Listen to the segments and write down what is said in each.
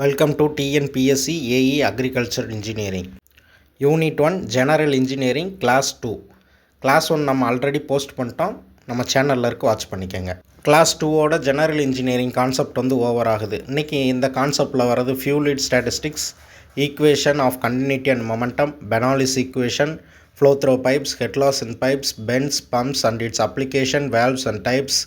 Welcome to TNPSC AE Agriculture Engineering. Unit 1 General Engineering Class 2. Class 1 நம்ம already post பண்ணிட்டோம். நம்ம சேனலில் இருக்க வாட்ச் பண்ணிக்கோங்க. Class 2ஓட General Engineering கான்செப்ட் வந்து ஓவர் ஆகுது. இன்றைக்கி இந்த கான்செப்டில் வர்றது Fluid Statistics, Equation of Continuity and Momentum, Bernoulli's Equation, Flow through Pipes, Head loss in Pipes, Bends, Pumps and its application, Valves and Types,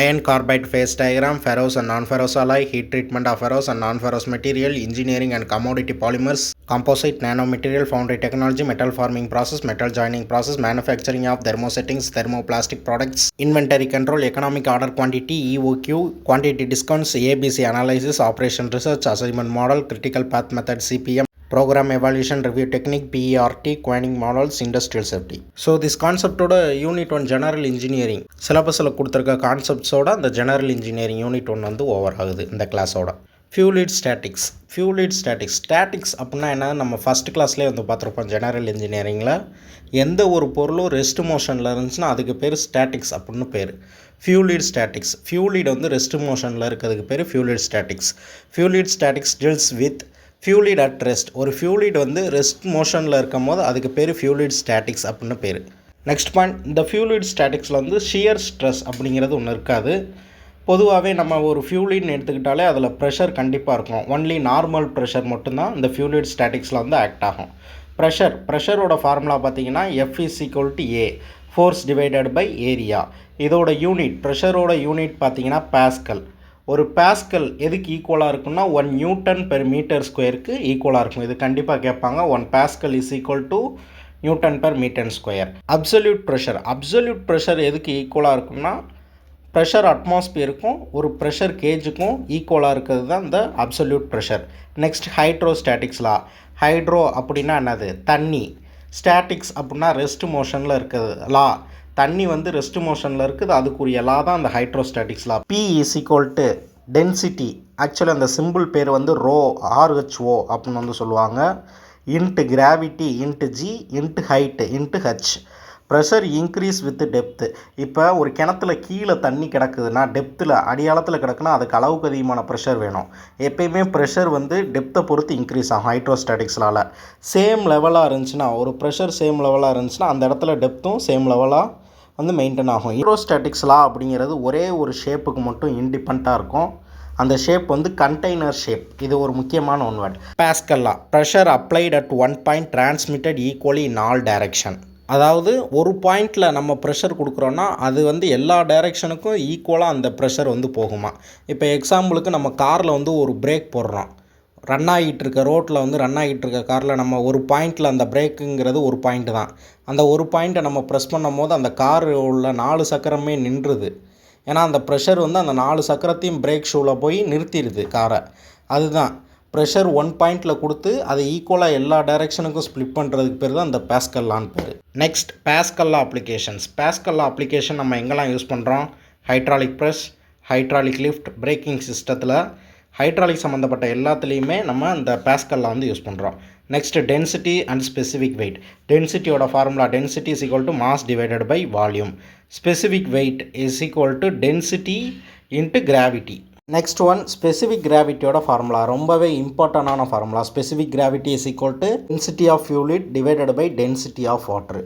Iron carbide phase diagram, ferrous and non-ferrous alloy, heat treatment of ferrous and non-ferrous material, engineering and commodity polymers, composite nanomaterial, foundry technology, metal forming process, metal joining process, manufacturing of thermosettings, thermoplastic products, inventory control, economic order quantity, EOQ, quantity discounts, ABC analysis, operation research, assignment model, critical path method, CPM, program evaluation review technique, PERT, quanting models, industrial safety. So this concept oda unit 1 general engineering syllabus la kuduthirka concepts oda the general engineering unit 1 vandu over agudhu இந்த class oda. Fluid statics அப்படின்னா என்ன, நம்ம first கிளாஸ்லேயே வந்து பார்த்துருப்போம். General இன்ஜினியரிங்கில் எந்த ஒரு பொருளும் rest மோஷனில் இருந்துச்சுன்னா அதுக்கு பேர் ஸ்டாட்டிக்ஸ் அப்படின்னு பேர். ஃபியூலிட் வந்து ரெஸ்ட் மோஷனில் இருக்கிறதுக்கு பேர் fluid statics deals with fluid at rest. ஒரு ஃபியூலிட் வந்து ரெஸ்ட் மோஷனில் இருக்கும் போது அதுக்கு பேர் ஃபியூலிட் ஸ்டாட்டிக்ஸ் அப்படின்னு பேர். நெக்ஸ்ட் பாயிண்ட், இந்த ஃபியூலிட் ஸ்டாட்டிக்ஸில் வந்து ஷியர் ஸ்ட்ரெஸ் அப்படிங்கிறது ஒன்று இருக்காது. பொதுவாகவே நம்ம ஒரு ஃபியூலிட்னு எடுத்துக்கிட்டாலே அதில் ப்ரெஷர் கண்டிப்பாக இருக்கும். ஒன்லி நார்மல் ப்ரெஷர் மட்டும்தான் இந்த ஃபியூலிட் ஸ்டாட்டிக்ஸில் வந்து ஆக்ட் ஆகும். ப்ரெஷரோட ஃபார்முலா பார்த்தீங்கன்னா F = A, force divided by area. இதோட யூனிட், ப்ரெஷரோட யூனிட் பார்த்தீங்கன்னா பாஸ்கல். ஒரு பாஸ்கல் எதுக்கு ஈக்குவலாக இருக்குன்னா 1 நியூட்டன் பெர் மீட்டர் ஸ்கொயருக்கு ஈக்குவலாக இருக்கும். இது கண்டிப்பாக கேட்பாங்க. 1 pascal = newton per metre square. Absolute pressure எதுக்கு ஈக்குவலாக இருக்குன்னா ப்ரெஷர் அட்மாஸ்பியருக்கும் ஒரு ப்ரெஷர் கேஜுக்கும் ஈக்குவலாக இருக்கிறது தான் இந்த அப்சல்யூட் ப்ரெஷர். நெக்ஸ்ட் ஹைட்ரோஸ்டாட்டிக்ஸ் ஹைட்ரோ அப்படின்னா என்னது, தண்ணி. ஸ்டாட்டிக்ஸ் அப்படின்னா ரெஸ்ட் மோஷனில் இருக்குது லா. தண்ணி வந்து ரெஸ்ட் மோஷனில் இருக்குது, அதுக்குரிய லா தான் அந்த ஹைட்ரோஸ்டாட்டிக்ஸ் லா. P = density. ஆக்சுவலி அந்த சிம்பிள் பேர் வந்து RHO அப்படின்னு வந்து சொல்லுவாங்க. Into gravity into G into height into H. Pressure increase with depth. இப்போ ஒரு கிணத்துல கீழே தண்ணி கிடக்குதுன்னா, டெப்த்தில் அடியாளத்தில் கிடக்குன்னா அதுக்கு அளவுக்கு அதிகமான ப்ரெஷர் வேணும். எப்பயுமே ப்ரெஷர் வந்து டெப்த்தை பொறுத்து இன்க்ரீஸ் ஆகும் ஹைட்ரோஸ்டாட்டிக்ஸ்னால். சேம் லெவலாக இருந்துச்சுன்னா, ஒரு ப்ரெஷர் சேம் லெவலாக இருந்துச்சுன்னா அந்த இடத்துல டெப்த்தும் சேம் லெவலாக வந்து மெயின்டைன் ஆகும். ஹைட்ரோஸ்டாட்டிக்ஸ் லா அப்படிங்கிறது ஒரே ஒரு ஷேப்புக்கு மட்டும் இண்டிபெண்ட்டாக இருக்கும். அந்த ஷேப் வந்து கண்டெய்னர் ஷேப். இது ஒரு முக்கியமான one word. Pascal law, pressure applied at 1 point transmitted equally in all direction. அதாவது ஒரு பாயிண்டில் நம்ம ப்ரெஷர் கொடுக்குறோன்னா அது வந்து எல்லா டைரெக்ஷனுக்கும் ஈக்குவலாக அந்த ப்ரெஷர் வந்து போகுமா. இப்போ எக்ஸாம்பிளுக்கு நம்ம காரில் வந்து ஒரு பிரேக் போடுறோம். ரோட்டில் வந்து ரன் ஆகிட்டு இருக்க காரில் நம்ம ஒரு பாயிண்டில், அந்த பிரேக்குங்கிறது ஒரு பாயிண்ட்டு தான். அந்த ஒரு பாயிண்ட்டை நம்ம ப்ரெஸ் பண்ணும் போது அந்த கார் உள்ள 4 சக்கரமே நின்றுது. ஏன்னா அந்த ப்ரெஷர் வந்து அந்த 4 சக்கரத்தையும் பிரேக் ஷூவில் போய் நிறுத்திடுது காரை. அதுதான் ப்ரெஷர் 1 பாயிண்டில் கொடுத்து அதை ஈக்குவலாக எல்லா டைரெக்ஷனுக்கும் ஸ்ப்ளிட் பண்ணுறதுக்கு பேர் தான் அந்த பாஸ்கல் லான்னு பேர். நெக்ஸ்ட், பாஸ்கல் லா அப்ளிகேஷன் நம்ம எங்கெல்லாம் யூஸ் பண்ணுறோம்? Hydraulic press, hydraulic lift, braking சிஸ்டத்தில், ஹைட்ராலிக் சம்மந்தப்பட்ட எல்லாத்துலேயுமே நம்ம இந்த பாஸ்கல் லா வந்து யூஸ் பண்ணுறோம். Next, density and specific weight. டென்சிட்டியோட formula density = mass divided by volume. Specific weight = density into gravity. Next one, specific கிராவிட்டியோட ஃபார்முலா ரொம்பவே இம்பார்ட்டண்டான formula. Specific gravity = density of fluid divided by density of water.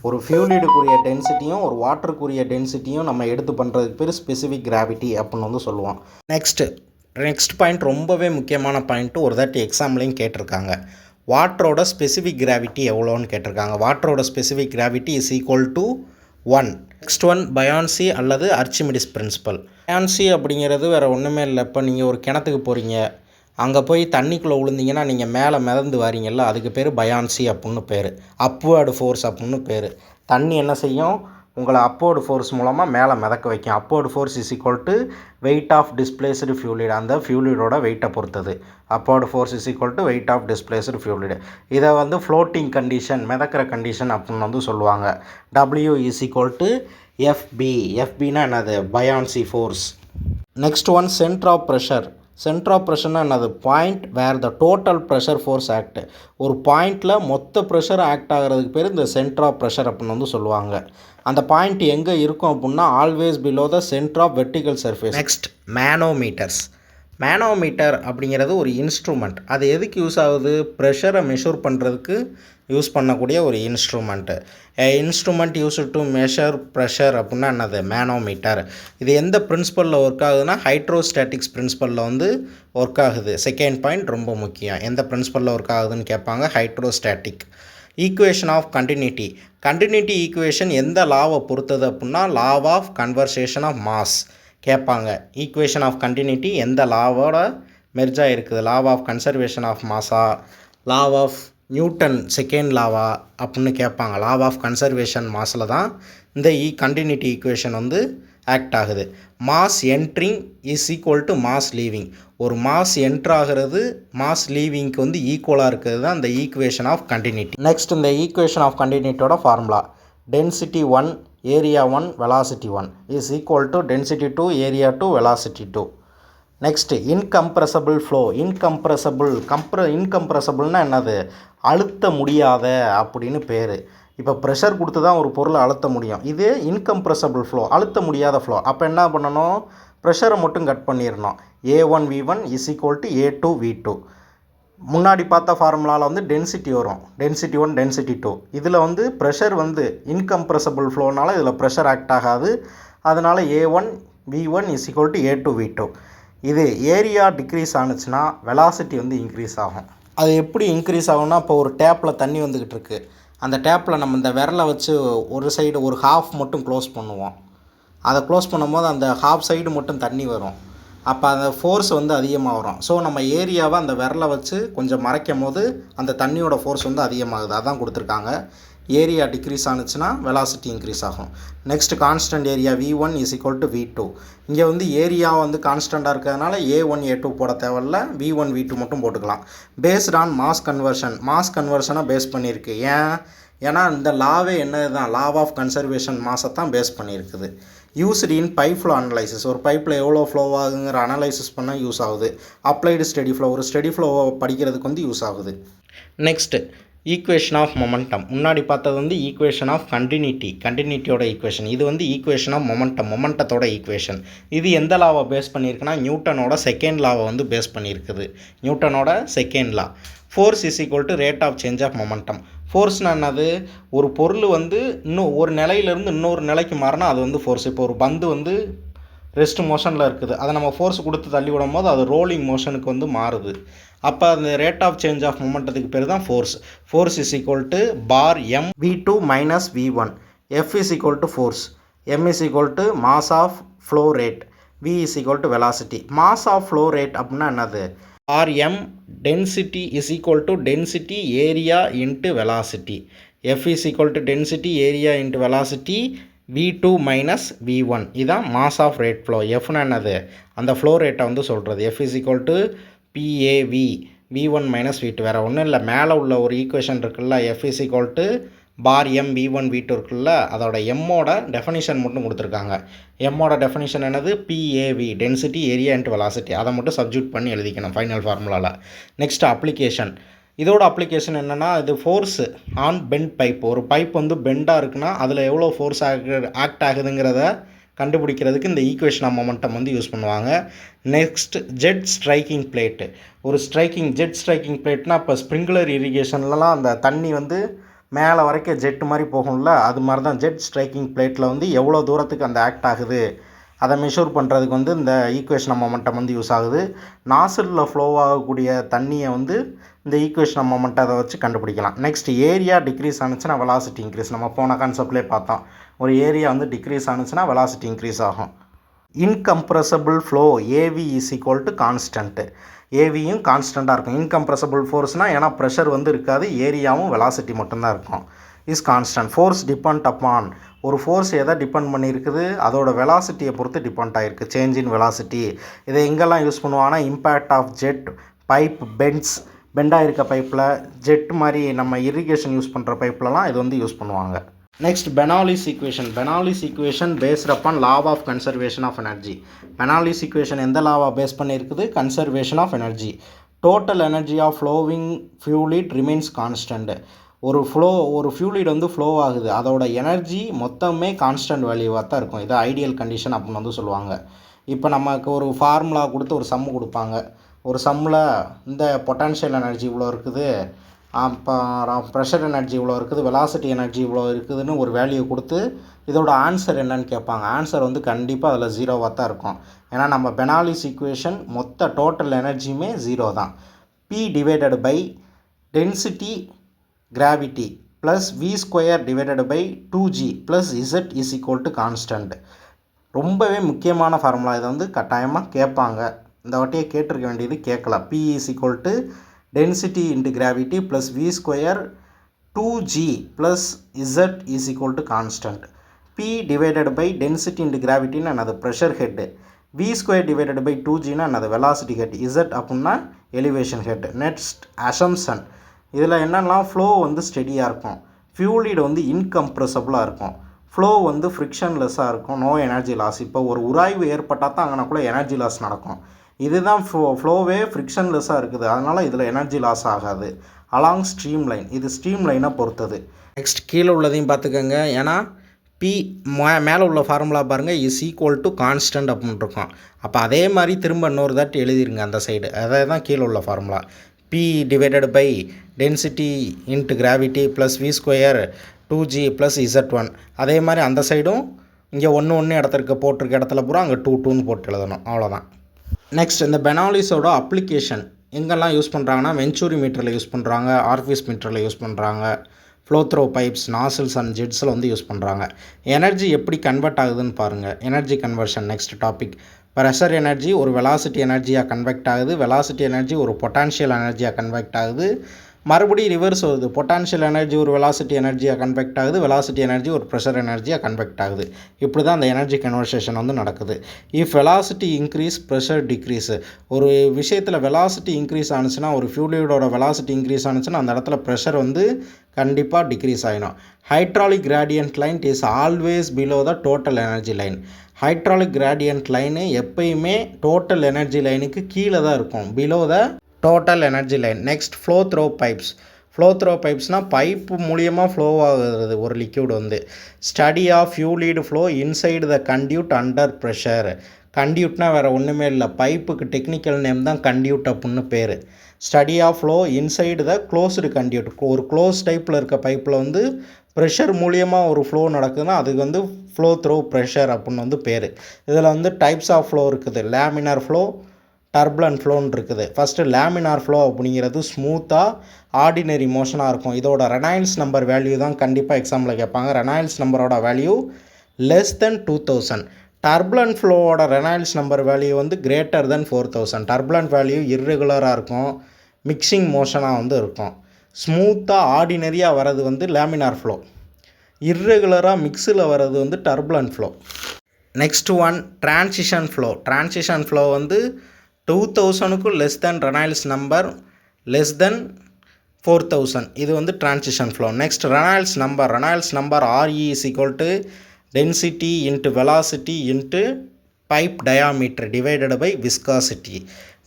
ஒரு ஃபியூலிடுக்குரிய டென்சிட்டியும் ஒரு வாட்டருக்குரிய டென்சிட்டியும் நம்ம எடுத்து பண்ணுறதுக்கு பேர் ஸ்பெசிஃபிக் கிராவிட்டி அப்படின்னு வந்து சொல்லுவோம். நெக்ஸ்ட் பாயிண்ட் ரொம்பவே முக்கியமான பாயிண்ட்டு, ஒரு தாட்டி எக்ஸாம்லேயும் கேட்டிருக்காங்க. வாட்டரோட ஸ்பெசிஃபிக் கிராவிட்டி எவ்வளோன்னு கேட்டிருக்காங்க. வாட்டரோட specific gravity = 1. Next one, buoyancy அல்லது அர்ச்சிமிடிஸ் பிரின்சிபல். பயான்சி அப்படிங்கிறது வேறு ஒன்றுமே இல்லை. இப்போ நீங்கள் ஒரு கிணத்துக்கு போகிறீங்க, அங்கே போய் தண்ணிக்குள்ளே விழுந்தீங்கன்னா நீங்கள் மேலே மிதந்து வரீங்கல்ல, அதுக்கு பேர் பயான்சி அப்படின்னு பேர். அப்வேர்டு ஃபோர்ஸ் அப்படின்னு பேர். தண்ணி என்ன செய்யும், உங்களை அப்வேர்டு ஃபோர்ஸ் மூலமாக மேலே மிதக்க வைக்கும். Upward force = weight of displaced fluid. அந்த ஃபியூலிடோட வெயிட்டை பொறுத்தது. Upward force = weight of displaced fluid. இதை வந்து ஃப்ளோட்டிங் கண்டிஷன், மிதக்கிற கண்டிஷன் அப்படின்னு வந்து சொல்லுவாங்க. W = FBனா என்னது, buoyancy force. Next one, centre of ப்ரெஷர்னா என்னது, point where the total pressure force act. ஒரு பாயிண்டில் மொத்த ப்ரெஷர் ஆக்ட் ஆகிறதுக்கு பேர் இந்த சென்டர் ஆஃப் ப்ரெஷர் அப்படின்னு வந்து சொல்லுவாங்க. அந்த பாயிண்ட் எங்கே இருக்கும் அப்படின்னா always below the centre of vertical surface. Next, manometers. Manometer அப்படிங்கிறது ஒரு இன்ஸ்ட்ருமெண்ட். அது எதுக்கு யூஸ் ஆகுது? ப்ரெஷரை மெஷர் பண்ணுறதுக்கு யூஸ் பண்ணக்கூடிய ஒரு instrument. Instrument use to measure pressure அப்படின்னா என்னது? மேனோமீட்டர். இது எந்த பிரின்சிபலில் ஒர்க் ஆகுதுன்னா ஹைட்ரோஸ்டாட்டிக்ஸ் பிரின்சிபலில் வந்து ஒர்க் ஆகுது. செகண்ட் பாயிண்ட் ரொம்ப முக்கியம். எந்த பிரின்சிபலில் ஒர்க் ஆகுதுன்னு கேட்பாங்க. Hydrostatic. Equation of continuity. Continuity equation எந்த லாவை பொறுத்தது அப்படின்னா law of conversation of mass கேட்பாங்க. ஈக்குவேஷன் ஆஃப் கண்டினியூட்டி எந்த லாவோட மெர்ஜாக இருக்குது? லா ஆஃப் கன்சர்வேஷன் ஆஃப் மாஸா, லா ஆஃப் நியூட்டன் செகண்ட் லாவா அப்படின்னு கேட்பாங்க. லா ஆஃப் கன்சர்வேஷன் மாஸில் தான் இந்த கண்டினியூட்டி ஈக்குவேஷன் வந்து ஆக்ட் ஆகுது. Mass entering is equal to mass leaving. ஒரு மாஸ் என்ட்ராகிறது மாஸ் லீவிங்க்கு வந்து ஈக்குவலாக இருக்கிறது தான் இந்த ஈக்குவேஷன் ஆஃப் கண்டினியூட்டி. நெக்ஸ்ட் இந்த ஈக்குவேஷன் ஆஃப் கண்டினியூட்டியோட formula density 1 area 1 velocity 1 is equal to density 2 area 2 velocity 2. Next incompressible flow. இன்கம்ப்ரெசபிள்னால் என்னது? அழுத்த முடியாத அப்படின்னு பேர். இப்போ ப்ரெஷர் கொடுத்து தான் ஒரு பொருளை அழுத்த முடியும். இது இன்கம்ப்ரெசபிள் ஃப்ளோ, அழுத்த முடியாத ஃப்ளோ. அப்போ என்ன பண்ணணும்? ப்ரெஷரை மட்டும் கட் பண்ணிடணும். A1V1 is equal to A2 V2. முன்னாடி பார்த்த ஃபார்முலாவில் வந்து டென்சிட்டி வரும். Density 1 density 2. இதில் வந்து ப்ரெஷர் வந்து இன்கம்ப்ரெசபிள் ஃப்ளோனால இதில் ப்ரெஷர் ஆக்ட் ஆகாது. அதனால் A1V1 is equal to A2 V2. இது ஏரியா டிக்ரீஸ் ஆணுச்சுன்னா வெலாசிட்டி வந்து இன்க்ரீஸ் ஆகும். அது எப்படி இன்க்ரீஸ் ஆகும்னா, இப்போ ஒரு டேப்பில் தண்ணி வந்துக்கிட்டு இருக்குது. அந்த டேப்பில் நம்ம இந்த விரலை வச்சு ஒரு சைடு ஒரு ஹாஃப் மட்டும் க்ளோஸ் பண்ணுவோம். அதை க்ளோஸ் பண்ணும்போது அந்த ஹாஃப் சைடு மட்டும் தண்ணி வரும். அப்போ அந்த ஃபோர்ஸ் வந்து அதிகமாக வரும். ஸோ நம்ம ஏரியாவை அந்த விரலை வச்சு கொஞ்சம் மறைக்கும் போது அந்த தண்ணியோட ஃபோர்ஸ் வந்து அதிகமாகுது. அதான் கொடுத்துருக்காங்க. ஏரியா டிக்ரீஸ் ஆணுச்சுன்னா வெலாசிட்டி இன்க்ரீஸ் ஆகும். Next constant area V1 is equal to V2. இங்கே வந்து ஏரியா வந்து கான்ஸ்டண்ட்டாக இருக்கிறதுனால A1 A2 போட தேவையில்ல, V1 V2 மட்டும் போட்டுக்கலாம். Based on mass conversion. Mass கன்வர்ஷனை பேஸ் பண்ணியிருக்கு. ஏன்னா இந்த லாவே என்னது தான்? லா ஆஃப் கன்சர்வேஷன் மாஸை தான் பேஸ் பண்ணியிருக்குது. Used in pipe flow analysis. ஒரு பைப்பில் எவ்வளோ ஃப்ளோ ஆகுங்கிற அனலைசிஸ் பண்ண யூஸ் ஆகுது. அப்ளைடு ஸ்டெடி ஃப்ளோ, ஒரு ஸ்டெடி ஃப்ளோவை படிக்கிறதுக்கு வந்து யூஸ் ஆகுது. Next equation of momentum. முன்னாடி பார்த்தது வந்து ஈக்குவேஷன் ஆஃப் கண்டினியூட்டியோட ஈக்குவேஷன். இது வந்து ஈக்குவேஷன் ஆஃப் மொமெண்டத்தோட ஈக்குவேஷன். இது எந்த லாவை பேஸ் பண்ணியிருக்குன்னா நியூட்டனோட செகண்ட் லாவை வந்து பேஸ் பண்ணியிருக்குது. நியூட்டனோட second law. Force is equal to rate of change of momentum. ஃபோர்ஸ்னால் என்னது? ஒரு பொருள் வந்து இன்னும் ஒரு நிலையிலேருந்து இன்னொரு நிலைக்கு மாறினா அது வந்து ஃபோர்ஸ். இப்போ ஒரு பந்து வந்து ரெஸ்ட் மோஷனில் இருக்குது. அதை நம்ம ஃபோர்ஸ் கொடுத்து தள்ளி விடும் போது அது ரோலிங் மோஷனுக்கு வந்து மாறுது. அப்போ அந்த ரேட் ஆஃப் சேஞ்ச் ஆஃப் மொமெண்டத்துக்கு பேர் தான் force. Force is equal to bar M V2 minus V1. F is equal to force. M is equal to mass of flow rate. V is equal to velocity. Mass of flow rate அப்படின்னா என்னது? RM density is equal to density area into velocity. F is equal to density area into velocity V2 minus V1. இதான் mass of rate flow. Fனா என்னது? அந்த flow rate வந்து சொல்கிறது. F is equal to PAV V1 minus V2. வேறு ஒன்றும் இல்லை, மேலே உள்ள ஒரு ஈக்குவேஷன் இருக்குல்ல, F is equal to bar M V1 V2 இருக்குல்ல, அதோட எம்மோட டெஃபனிஷன் மட்டும் கொடுத்துருக்காங்க. எம்மோட டெஃபனிஷன் என்னது? PAV density area into velocity. அதை மட்டும் சப்ஜூட் பண்ணி எழுதிக்கணும் ஃபைனல் ஃபார்முலாவில். Next application. இதோட அப்ளிகேஷன் என்னென்னா, இது ஃபோர்ஸ் ஆன் பெண்ட் பைப். ஒரு பைப் வந்து பெண்டாக இருக்குன்னா அதில் எவ்வளோ ஃபோர்ஸ் ஆக்ட் ஆகுதுங்கிறத கண்டுபிடிக்கிறதுக்கு இந்த ஈக்குவேஷன் ஆஃப் மொமெண்டம் வந்து யூஸ் பண்ணுவாங்க. Next jet striking plate. ஒரு ஜெட் ஸ்ட்ரைக்கிங் பிளேட்னால் இப்போ ஸ்ப்ரிங்க்லர் இரிகேஷன்லலாம் அந்த தண்ணி வந்து மேலே வரைக்கும் ஜெட்டு மாதிரி போகும்ல, அது மாதிரி தான் ஜெட் ஸ்ட்ரைக்கிங் பிளேட்டில் வந்து எவ்வளோ தூரத்துக்கு அந்த ஆக்ட் ஆகுது அதை மெஷூர் பண்ணுறதுக்கு வந்து இந்த ஈக்குவேஷன் ஆஃப் மொமெண்டம் வந்து யூஸ் ஆகுது. நாசிலில் ஃப்ளோ ஆகக்கூடிய தண்ணியை வந்து இந்த ஈக்குவேஷன் ஆஃப் மொமெண்டம் அதை வச்சு கண்டுபிடிக்கலாம். நெக்ஸ்ட் ஏரியா டிக்ரீஸ் ஆணுச்சுன்னா வெலாசிட்டி இன்க்ரீஸ். நம்ம போன கான்செப்ட்லேயே பார்த்தோம். ஒரு ஏரியா வந்து டிக்ரீஸ் ஆணுச்சுன்னா வெலாசிட்டி இன்க்ரீஸ் ஆகும். Incompressible flow AV is equal to constant. ஏவியும் கான்ஸ்டண்ட்டாக இருக்கும். இன்கம்ப்ரெசபிள் ஃபோர்ஸ்னால் ஏன்னா ப்ரெஷர் வந்து இருக்காது, ஏரியாவும் வெலாசிட்டி மட்டும்தான் இருக்கும். Is constant. Force depend upon. ஒரு ஃபோர்ஸ் எதை டிபெண்ட் பண்ணியிருக்குது? அதோட வெலாசிட்டியை பொறுத்து டிபெண்ட் ஆகிருக்கு. Change in velocity. இதை எங்கெல்லாம் யூஸ் பண்ணுவாங்கன்னா இம்பேக்ட் ஆஃப் ஜெட் பைப் பெண்டாக இருக்க பைப்பில், ஜெட் மாதிரி நம்ம இரிகேஷன் யூஸ் பண்ணுற பைப்லலாம் இது வந்து யூஸ் பண்ணுவாங்க. Next Bernoulli's equation. Bernoulli's equation based upon law of conservation of energy. Bernoulli's equation எந்த லாவை பேஸ் பண்ணியிருக்குது? Conservation of energy. Total energy of flowing fluid remains constant. ஒரு ஃபியூலிட் வந்து ஃப்ளோ ஆகுது, அதோட எனர்ஜி மொத்தமே கான்ஸ்டன்ட் வேல்யூவாக தான் இருக்கும். இது ஐடியல் கண்டிஷன் அப்படின்னு வந்து சொல்லுவாங்க. இப்போ நமக்கு ஒரு ஃபார்முலா கொடுத்து ஒரு சம்மு கொடுப்பாங்க. ஒரு சம்மில் இந்த பொட்டான்ஷியல் எனர்ஜி இவ்வளோ இருக்குது, அப்புறம் ப்ரெஷர் எனர்ஜி இவ்வளோ இருக்குது, வெலாசிட்டி எனர்ஜி இவ்வளோ இருக்குதுன்னு ஒரு வேல்யூ கொடுத்து இதோட ஆன்சர் என்னன்னு கேட்பாங்க. ஆன்சர் வந்து கண்டிப்பாக அதில் ஜீரோவாக தான் இருக்கும். ஏன்னா நம்ம பெனாலிஸ் ஈக்குவேஷன் மொத்த டோட்டல் எனர்ஜியுமே ஜீரோ தான். P divided by density gravity plus V² divided by 2G plus Z is equal to constant. ரொம்பவே முக்கியமான ஃபார்முலா. இதை வந்து கட்டாயமாக கேட்பாங்க. இந்த வாட்டியே கேட்டிருக்க வேண்டியது கேட்கலாம். P is equal to density into gravity plus V² 2G plus Z is equal to constant. P divided by density into கிராவிட்டின்னு என்னது pressure head, V² divided by 2Gனா என்னது வெலாசிட்டி ஹெட், Z அப்படின்னா எலிவேஷன் ஹெட். Next assumption. இதில் என்னென்னா flow வந்து ஸ்டெடியாக இருக்கும், ஃபியூலிட் வந்து இன்கம்ப்ரெசபிளாக இருக்கும், ஃப்ளோ வந்து ஃப்ரிக்ஷன்லெஸ்ஸாக இருக்கும், நோ எனர்ஜி லாஸ். இப்போ ஒரு உராய்வு ஏற்பட்டால் தான் அங்கனக்குள்ளே எனர்ஜி லாஸ் நடக்கும். இதுதான் ஃப்ளோவே ஃப்ரிக்ஷன்லெஸ்ஸாக இருக்குது, அதனால் இதில் எனர்ஜி லாஸ் ஆகாது. அலாங் ஸ்ட்ரீம் லைன், இது ஸ்ட்ரீம் லைனை பொறுத்தது. நெக்ஸ்ட் கீழே உள்ளதையும் பார்த்துக்கோங்க. ஏன்னா P மேலே உள்ள ஃபார்முலா பாருங்கள், இஸ் ஈக்குவல் டு கான்ஸ்டன்ட் அப்படின்னு இருக்கும். அப்போ அதே மாதிரி திரும்ப இன்னொரு தாட்டி எழுதிருங்க அந்த சைடு. அதே தான் கீழே உள்ள formula. P divided by density into gravity plus V² 2G plus Z1. அதே மாதிரி அந்த சைடும் இங்கே 1 இடத்துக்கு போட்டிருக்க இடத்துல பூரா அங்கே 2 போட்டு எழுதணும். அவ்வளோதான். நெக்ஸ்ட் இந்த பெனாலிஸோட அப்ளிகேஷன் எங்கெல்லாம் யூஸ் பண்ணுறாங்கன்னா வென்ச்சூரி மீட்டரில் யூஸ் பண்ணுறாங்க, ஆர்ஃபிஸ் மீட்டரில் யூஸ் பண்ணுறாங்க, flow through pipes, nozzles and ஜெட்ஸில் வந்து யூஸ் பண்ணுறாங்க. எனர்ஜி எப்படி கன்வெர்ட் ஆகுதுன்னு பாருங்கள். Energy conversion next topic. Pressure energy ஒரு வெலாசிட்டி எனர்ஜியாக கன்வெக்ட் ஆகுது, வெலாசிட்டி எனர்ஜி ஒரு பொட்டான்ஷியல் எனர்ஜியாக கன்வெக்ட் ஆகுது, மறுபடியும் ரிவர்ஸ் வருது. பொட்டான்ஷியல் எனர்ஜி ஒரு வெலாசிட்டி எனர்ஜியாக கன்வெக்ட் ஆகுது, வெலாசிட்டி எனர்ஜி ஒரு ப்ரெஷர் எனர்ஜியாக கன்வெக்ட் ஆகுது. இப்படி தான் அந்த எனர்ஜி கன்வர்சேஷன் வந்து நடக்குது. If velocity increase pressure decrease. ஒரு விஷயத்தில் வெலாசிட்டி இன்க்ரீஸ் ஆனிச்சுன்னா, ஒரு ஃபியூலிடோட வெலாசிட்டி இன்க்ரீஸ் ஆனிச்சுன்னா அந்த இடத்துல ப்ரெஷர் வந்து கண்டிப்பாக டிக்ரீஸ் ஆகிடும். Hydraulic gradient line is always below the total energy line. Hydraulic gradient line எப்பயுமே டோட்டல் எனர்ஜி லைனுக்கு கீழே தான் இருக்கும், below the total energy line. Next flow through pipes. Flow through பைப்ஸ்னால் பைப்பு மூலியமாக ஃப்ளோ ஆகுறது ஒரு லிக்யூட் வந்து. Study of fluid flow inside the conduit under pressure. கண்டியூட்னா வேறு ஒன்றுமே இல்லை, பைப்புக்கு டெக்னிக்கல் நேம் தான் கண்டியூட் அப்படின்னு பேர். Study of flow inside the closed conduit. ஒரு க்ளோஸ் டைப்பில் இருக்க பைப்பில் வந்து ப்ரெஷர் மூலியமாக ஒரு ஃப்ளோ நடக்குதுன்னா அதுக்கு வந்து ஃப்ளோ த்ரோ ப்ரெஷர் அப்படின்னு வந்து பேர். இதில் வந்து டைப்ஸ் ஆஃப் ஃப்ளோ இருக்குது. லேமினார் ஃப்ளோ, டர்புலன்ட் ஃப்ளோன்னு இருக்குது. ஃபஸ்ட்டு லேமினார் ஃப்ளோ அப்படிங்கிறது ஸ்மூத்தாக ஆர்டினரி மோஷனாக இருக்கும். இதோட ரெனாயில்ஸ் நம்பர் வேல்யூ தான் கண்டிப்பாக எக்ஸாம்பிள் கேட்பாங்க. ரெனாயில்ஸ் நம்பரோட வேல்யூ லெஸ் தென் 2000. டர்புலன்ட் ஃப்ளோவோட ரெனாயில்ஸ் நம்பர் வேல்யூ வந்து கிரேட்டர் தென் 4000. டர்புலன்ட் வேல்யூ இர்ரெகுலராக இருக்கும், மிக்சிங் மோஷனாக வந்து இருக்கும். ஸ்மூத்தாக ஆர்டினரியாக வர்றது வந்து லேமினார் ஃப்ளோ, இர்ரெகுலராக மிக்ஸில் வர்றது வந்து turbulent flow. Next one transition flow. Transition flow வந்து 2000க்கும் less than Reynolds number less than 4000. இது வந்து transition flow. Next Reynolds number RE is equal to density into velocity into pipe diameter divided by viscosity.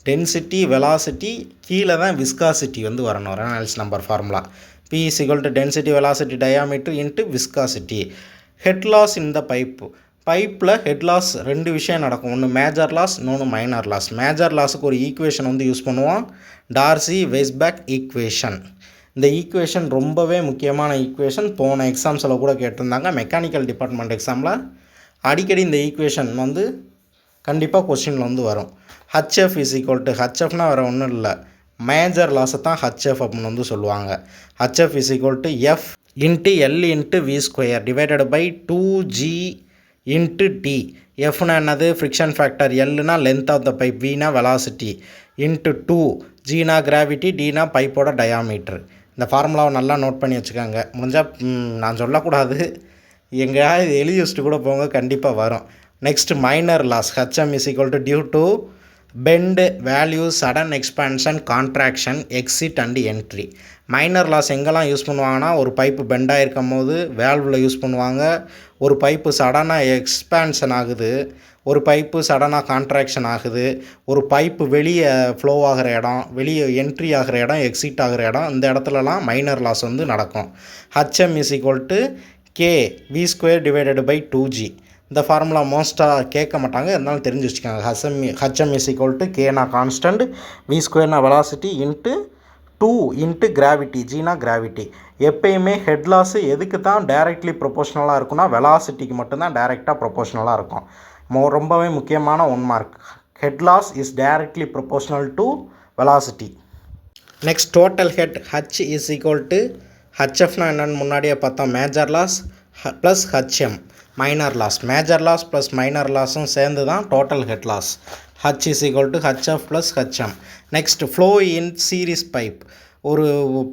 Density velocity கீழே தான் viscosity வந்து வரணும். Reynolds number formula P is equal to density velocity diameter into viscosity. Head loss in the பைப்பில் head loss ரெண்டு விஷயம் நடக்கும். ஒன்று major loss, இன்னொன்று மைனர் லாஸ். மேஜர் லாஸுக்கு ஒரு ஈக்குவேஷன் வந்து யூஸ் பண்ணுவோம், டார்சி-வெய்ஸ்பேக் ஈக்குவேஷன். இந்த ஈக்குவேஷன் ரொம்பவே முக்கியமான ஈக்குவேஷன். போன எக்ஸாம்ஸில் கூட கேட்டிருந்தாங்க. மெக்கானிக்கல் டிபார்ட்மெண்ட் எக்ஸாமில் அடிக்கடி இந்த ஈக்குவேஷன் வந்து கண்டிப்பாக கொஸ்டினில் வந்து வரும். HF இஸ் ஈக்குவல் டு, HFனா வேறு ஒன்றும் இல்லை, மேஜர் லாஸை தான் HF அப்படின்னு வந்து சொல்லுவாங்க. HF is equal to F into L into V² divided by 2G into T. எஃப்னா என்னது ஃப்ரிக்ஷன் ஃபேக்டர், எல்னா லென்த் ஆஃப் த பைப், வினா வெலாசிட்டி, இன்ட்டு 2, ஜினா கிராவிட்டி, டினா பைப்போட டயாமீட்டர். இந்த ஃபார்முலாவை நல்லா நோட் பண்ணி வச்சுக்கோங்க. முடிஞ்சால் நான் சொல்லக்கூடாது, எங்கேயாவது எழுதி வச்சுட்டு கூட போங்க, கண்டிப்பாக வரும். Next minor loss. HM is equal to due to bend value, sudden expansion, contraction, exit and entry. Minor loss எங்கெல்லாம் யூஸ் பண்ணுவாங்கன்னா, ஒரு பைப்பு பெண்டாக இருக்கும் போது வேல்வில் யூஸ் பண்ணுவாங்க. ஒரு பைப்பு சடனாக எக்ஸ்பான்ஷன் ஆகுது, ஒரு பைப்பு சடனாக கான்ட்ராக்ஷன் ஆகுது, ஒரு பைப்பு வெளியே ஃப்ளோ ஆகிற இடம், வெளியே என்ட்ரி ஆகிற இடம், எக்ஸிட் ஆகிற இடம், இந்த இடத்துலலாம் மைனர் லாஸ் வந்து நடக்கும். HM is equal to K V² divided by 2G. இந்த ஃபார்முலா மோஸ்ட்டாக கேட்க மாட்டாங்க, இருந்தாலும் தெரிஞ்சு வச்சுக்கோங்க. ஹச்எம் இஸ் ஈக்குவல் டு கேனா கான்ஸ்டன்ட், வி ஸ்கொயர்னா வெலாசிட்டி இன்ட்டு 2 இன்ட்டு கிராவிட்டி, ஜீனா கிராவிட்டி. எப்பயுமே ஹெட் லாஸு எதுக்கு தான் டைரக்ட்லி ப்ரொபோஷ்னலாக இருக்குன்னா வெலாசிட்டிக்கு மட்டும்தான் டைரெக்டாக ப்ரொபோஷ்னலாக இருக்கும். ரொம்பவே முக்கியமான 1 mark. Head loss is directly proportional to velocity. Next total head H is equal to ஹச்எஃப்னா என்னென்னு முன்னாடியே பார்த்தோம், major loss plus HM minor loss. Major loss plus minor லாஸும் சேர்ந்து தான் total head loss. H is equal to HF plus HM. Next, flow in series pipe. ஒரு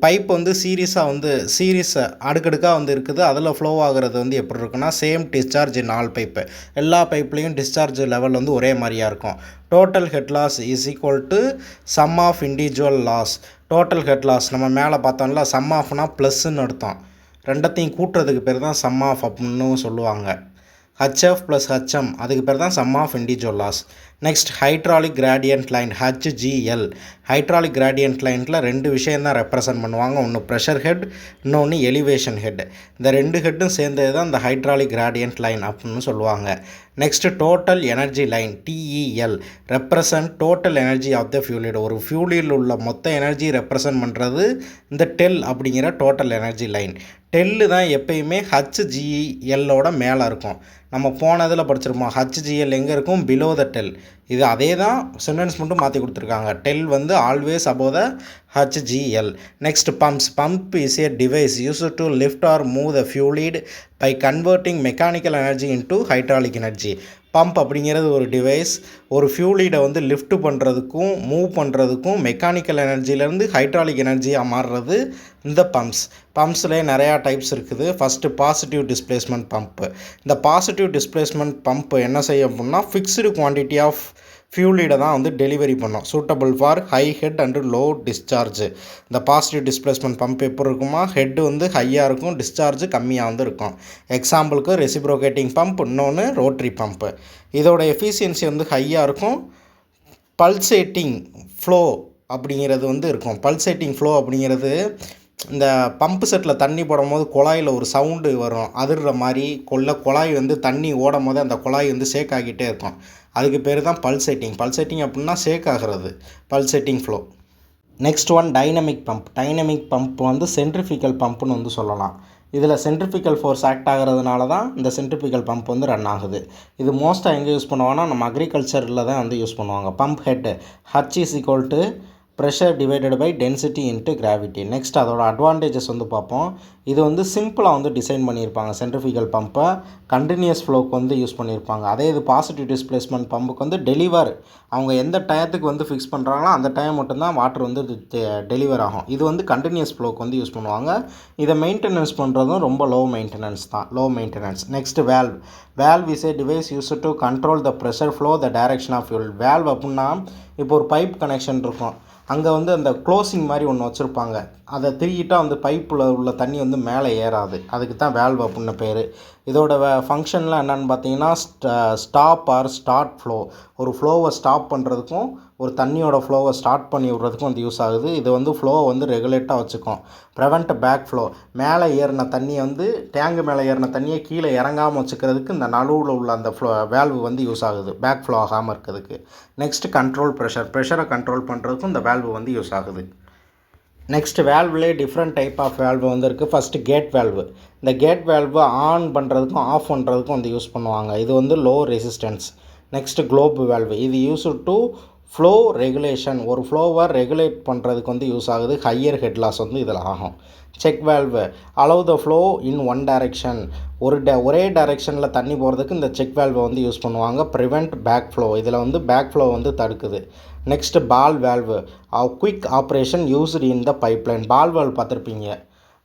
pipe வந்து சீரீஸை அடுக்கடுக்காக வந்து இருக்குது, அதில் ஃப்ளோ ஆகிறது வந்து எப்படி இருக்குன்னா same discharge in all pipe. எல்லா பைப்லேயும் டிஸ்சார்ஜ் லெவல் வந்து ஒரே மாதிரியாக இருக்கும். Total head loss is equal to sum of individual loss. Total head loss நம்ம மேலே பார்த்தோம்ல, சம் ஆஃப்னா ப்ளஸ்ன்னு அர்த்தம். ரெண்டத்தையும் கூட்டுறதுக்கு பேர் தான் சம் ஆஃப் அப்படின்னு சொல்லுவாங்க. HF plus HM அதுக்கு பேர் தான் sum of individual loss. Next hydraulic gradient line HGL. Hydraulic gradient லைனில் 2 விஷயம் தான் ரெப்ரசன்ட் பண்ணுவாங்க. ஒன்று ப்ரெஷர் ஹெட், இன்னொன்று எலிவேஷன் ஹெட். இந்த 2 ஹெட்டும் சேர்ந்தது தான் இந்த ஹைட்ராலிக் கிராடியன்ட் லைன் அப்படின்னு சொல்லுவாங்க. Next total energy line TEL represent total energy of the fluid. ஒரு ஃபியூலில் உள்ள மொத்த எனர்ஜி ரெப்ரசன்ட் பண்ணுறது இந்த டெல் அப்படிங்கிற டோட்டல் எனர்ஜி லைன். டெல்லு தான் எப்பயுமே HGLோட மேலே இருக்கும். நம்ம போனதில் படிச்சிருப்போம், HGL எங்கே இருக்கும், பிலோ த டெல். இது அதே தான் சென்டென்ஸ் மட்டும் மாற்றி கொடுத்துருக்காங்க. டெல் வந்து always above the HGL. Next pumps. Pump is a device used to lift or move the fluid by converting mechanical energy into hydraulic energy. Pump அப்படிங்கிறது ஒரு டிவைஸ், ஒரு ஃபியூலிடை வந்து லிஃப்ட் பண்ணுறதுக்கும் மூவ் பண்ணுறதுக்கும் மெக்கானிக்கல் எனர்ஜிலேருந்து ஹைட்ராலிக் எனர்ஜியாக மாறுறது இந்த பம்ப்ஸ். பம்ப்ஸ்லேயே நிறையா டைப்ஸ் இருக்குது. First positive displacement pump. இந்த பாசிட்டிவ் டிஸ்பிளேஸ்மெண்ட் பம்ப் என்ன செய்யும் அப்படின்னா ஃபிக்ஸ்டு குவான்டிட்டி ஆஃப் ஃபியூலிடை தான் வந்து டெலிவரி பண்ணோம், suitable for high head and low discharge. இந்த பாசிட்டிவ் டிஸ்பிளேஸ்மெண்ட் பம்ப் எப்படி இருக்குமா, ஹெட்டு வந்து ஹையாக இருக்கும், டிஸ்சார்ஜ் கம்மியாக வந்து இருக்கும். எக்ஸாம்பிளுக்கு ரெசிப்ரோகேட்டிங் பம்ப், இன்னொன்று ரோட்ரி பம்ப்பு. இதோட எஃபிஷியன்சி வந்து ஹையாக இருக்கும். பல்சேட்டிங் ஃப்ளோ அப்படிங்கிறது வந்து இருக்கும். பல்சேட்டிங் ஃப்ளோ அப்படிங்கிறது இந்த பம்பு செட்டில் தண்ணி போடும் போது குழாயில் ஒரு சவுண்டு வரும், அதிர்ற மாதிரி குழாய் வந்து தண்ணி ஓடும் போது அந்த குழாய் வந்து ஷேக் ஆகிட்டே இருக்கும். அதுக்கு பேர் தான் பல்சேட்டிங். பல்சேட்டிங் அப்படின்னா ஷேக் ஆகிறது, pulsating flow. Next one dynamic pump. Dynamic pump வந்து சென்ட்ரிஃபிகல் பம்ப்னு வந்து சொல்லலாம். இதில் சென்ட்ரிஃபிகல் ஃபோர்ஸ் ஆக்ட் ஆகிறதுனால தான் இந்த சென்ட்ரிஃபிகல் பம்ப் வந்து ரன் ஆகுது. இது மோஸ்ட்டாக எங்கே யூஸ் பண்ணுவாங்கன்னா நம்ம அக்ரிகல்ச்சரில் தான் வந்து யூஸ் பண்ணுவாங்க. Pump head H is equal to pressure divided by density into gravity. Next அதோட அட்வான்டேஜஸ் வந்து பார்ப்போம். இது வந்து சிம்பிளாக வந்து டிசைன் பண்ணியிருப்பாங்க. சென்ட்ரிஃபிகல் பம்பை கண்டினியூஸ் ஃப்ளோக்கு வந்து யூஸ் பண்ணியிருப்பாங்க. அதே இது பாசிட்டிவ் டிஸ்பிளேஸ்மெண்ட் பம்புக்கு வந்து டெலிவர், அவங்க எந்த டயத்துக்கு வந்து ஃபிக்ஸ் பண்ணுறாங்களோ அந்த டைம் மட்டும்தான் வாட்டர் வந்து டெலிவர் ஆகும். இது வந்து கண்டினியூஸ் ஃப்ளோக்கு வந்து யூஸ் பண்ணுவாங்க. இதை மெயின்டெனன்ஸ் பண்ணுறதும் ரொம்ப low maintenance. Next valve. Valve is a device use to control the pressure flow the direction of fuel. Valve அப்படின்னா இப்போ ஒரு பைப் கனெக்ஷன் இருக்கும், அங்கே வந்து அந்த க்ளோசிங் மாதிரி ஒன்று வச்சுருப்பாங்க. அதை திருக்கிட்டால் வந்து பைப்பில் உள்ள தண்ணி வந்து மேலே ஏறாது. அதுக்கு தான் வேல்வ் அப்படின்னு பேர். இதோட ஃபங்க்ஷன்லாம் என்னென்னு பார்த்தீங்கன்னா ஸ்டாப் ஆர் ஸ்டார்ட் ஃப்ளோ. ஒரு ஃப்ளோவை ஸ்டாப் பண்ணுறதுக்கும் ஒரு தண்ணியோட ஃப்ளோவை ஸ்டார்ட் பண்ணி விட்றதுக்கும் வந்து யூஸ் ஆகுது. இது வந்து ஃப்ளோவை வந்து ரெகுலேட்டாக வச்சுக்கும். Prevent back flow. மேலே ஏறின தண்ணியை வந்து டேங்கு மேலே ஏறின தண்ணியை கீழே இறங்காமல் வச்சுக்கிறதுக்கு இந்த நடுவில் உள்ள அந்த வேல்வு வந்து யூஸ் ஆகுது, பேக் ஃப்ளோ ஆகாமல் இருக்கிறதுக்கு. நெக்ஸ்ட் கண்ட்ரோல் ப்ரெஷரை கண்ட்ரோல் பண்ணுறதுக்கும் இந்த வேல்வு வந்து யூஸ் ஆகுது. நெக்ஸ்ட் வேல்வ்லேயே டிஃப்ரெண்ட் டைப் ஆஃப் வேல்வு வந்து இருக்குது. First gate valve. இந்த கேட் வேல்வு ஆன் பண்ணுறதுக்கும் ஆஃப் பண்ணுறதுக்கும் வந்து யூஸ் பண்ணுவாங்க. இது வந்து low resistance. Next globe valve. இது யூஸ் டு ஃப்ளோ ரெகுலேஷன். ஒரு ஃப்ளோவை ரெகுலேட் பண்ணுறதுக்கு வந்து யூஸ் ஆகுது. ஹையர் ஹெட் லாஸ் வந்து இதில் ஆகும். Check valve. Allow the flow in one direction. ஒரே டைரெக்ஷனில் தண்ணி போகிறதுக்கு இந்த செக் வேல்வை வந்து யூஸ் பண்ணுவாங்க. Prevent back flow. இதில் வந்து பேக் ஃப்ளோ வந்து தடுக்குது. Next ball valve. Quick operation used in the pipeline. Ball valve பார்த்துருப்பீங்க.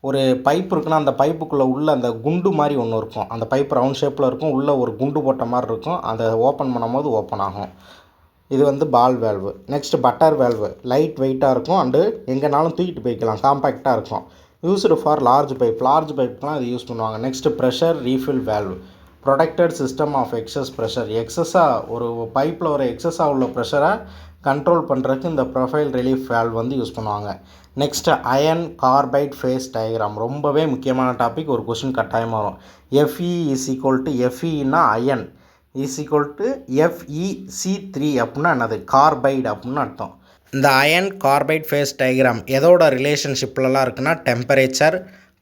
ஒரு பைப் இருக்குன்னா அந்த பைப்புக்குள்ளே உள்ள அந்த குண்டு மாதிரி ஒன்று இருக்கும். அந்த பைப் ரவுண்ட் ஷேப்பில் இருக்கும், உள்ளே ஒரு குண்டு போட்ட மாதிரி இருக்கும். அதை ஓப்பன் பண்ணும் போது ஓப்பன் ஆகும். இது வந்து ball valve. Next butter valve. Light வெயிட்டாக இருக்கும் அண்டு எங்கேனாலும் தூக்கிட்டு போய்க்கலாம், காம்பேக்டாக இருக்கும். யூஸ்டு ஃபார் லார்ஜ் பைப்லாம் இது யூஸ் பண்ணுவாங்க. Next pressure refill valve. Protected system of excess pressure. ஒரு பைப்பில் ஒரு எக்ஸஸாக உள்ள ப்ரெஷரை கண்ட்ரோல் பண்ணுறதுக்கு இந்த ப்ரொஃபைல் ரிலீஃப் வால்வ் வந்து யூஸ் பண்ணுவாங்க. Next iron carbide phase diagram ரொம்பவே முக்கியமான டாபிக். ஒரு கொஷின் கட்டாயமாக வரும். Fe இஸ் ஈக்குவல் டு Feனா iron is equal to FeC3 அப்படின்னா என்னது கார்பைடு அப்படின்னு அர்த்தம். இந்த அயன் கார்பைட் ஃபேஸ் டயக்ராம் எதோட ரிலேஷன்ஷிப்லலாம் இருக்குன்னா temperature,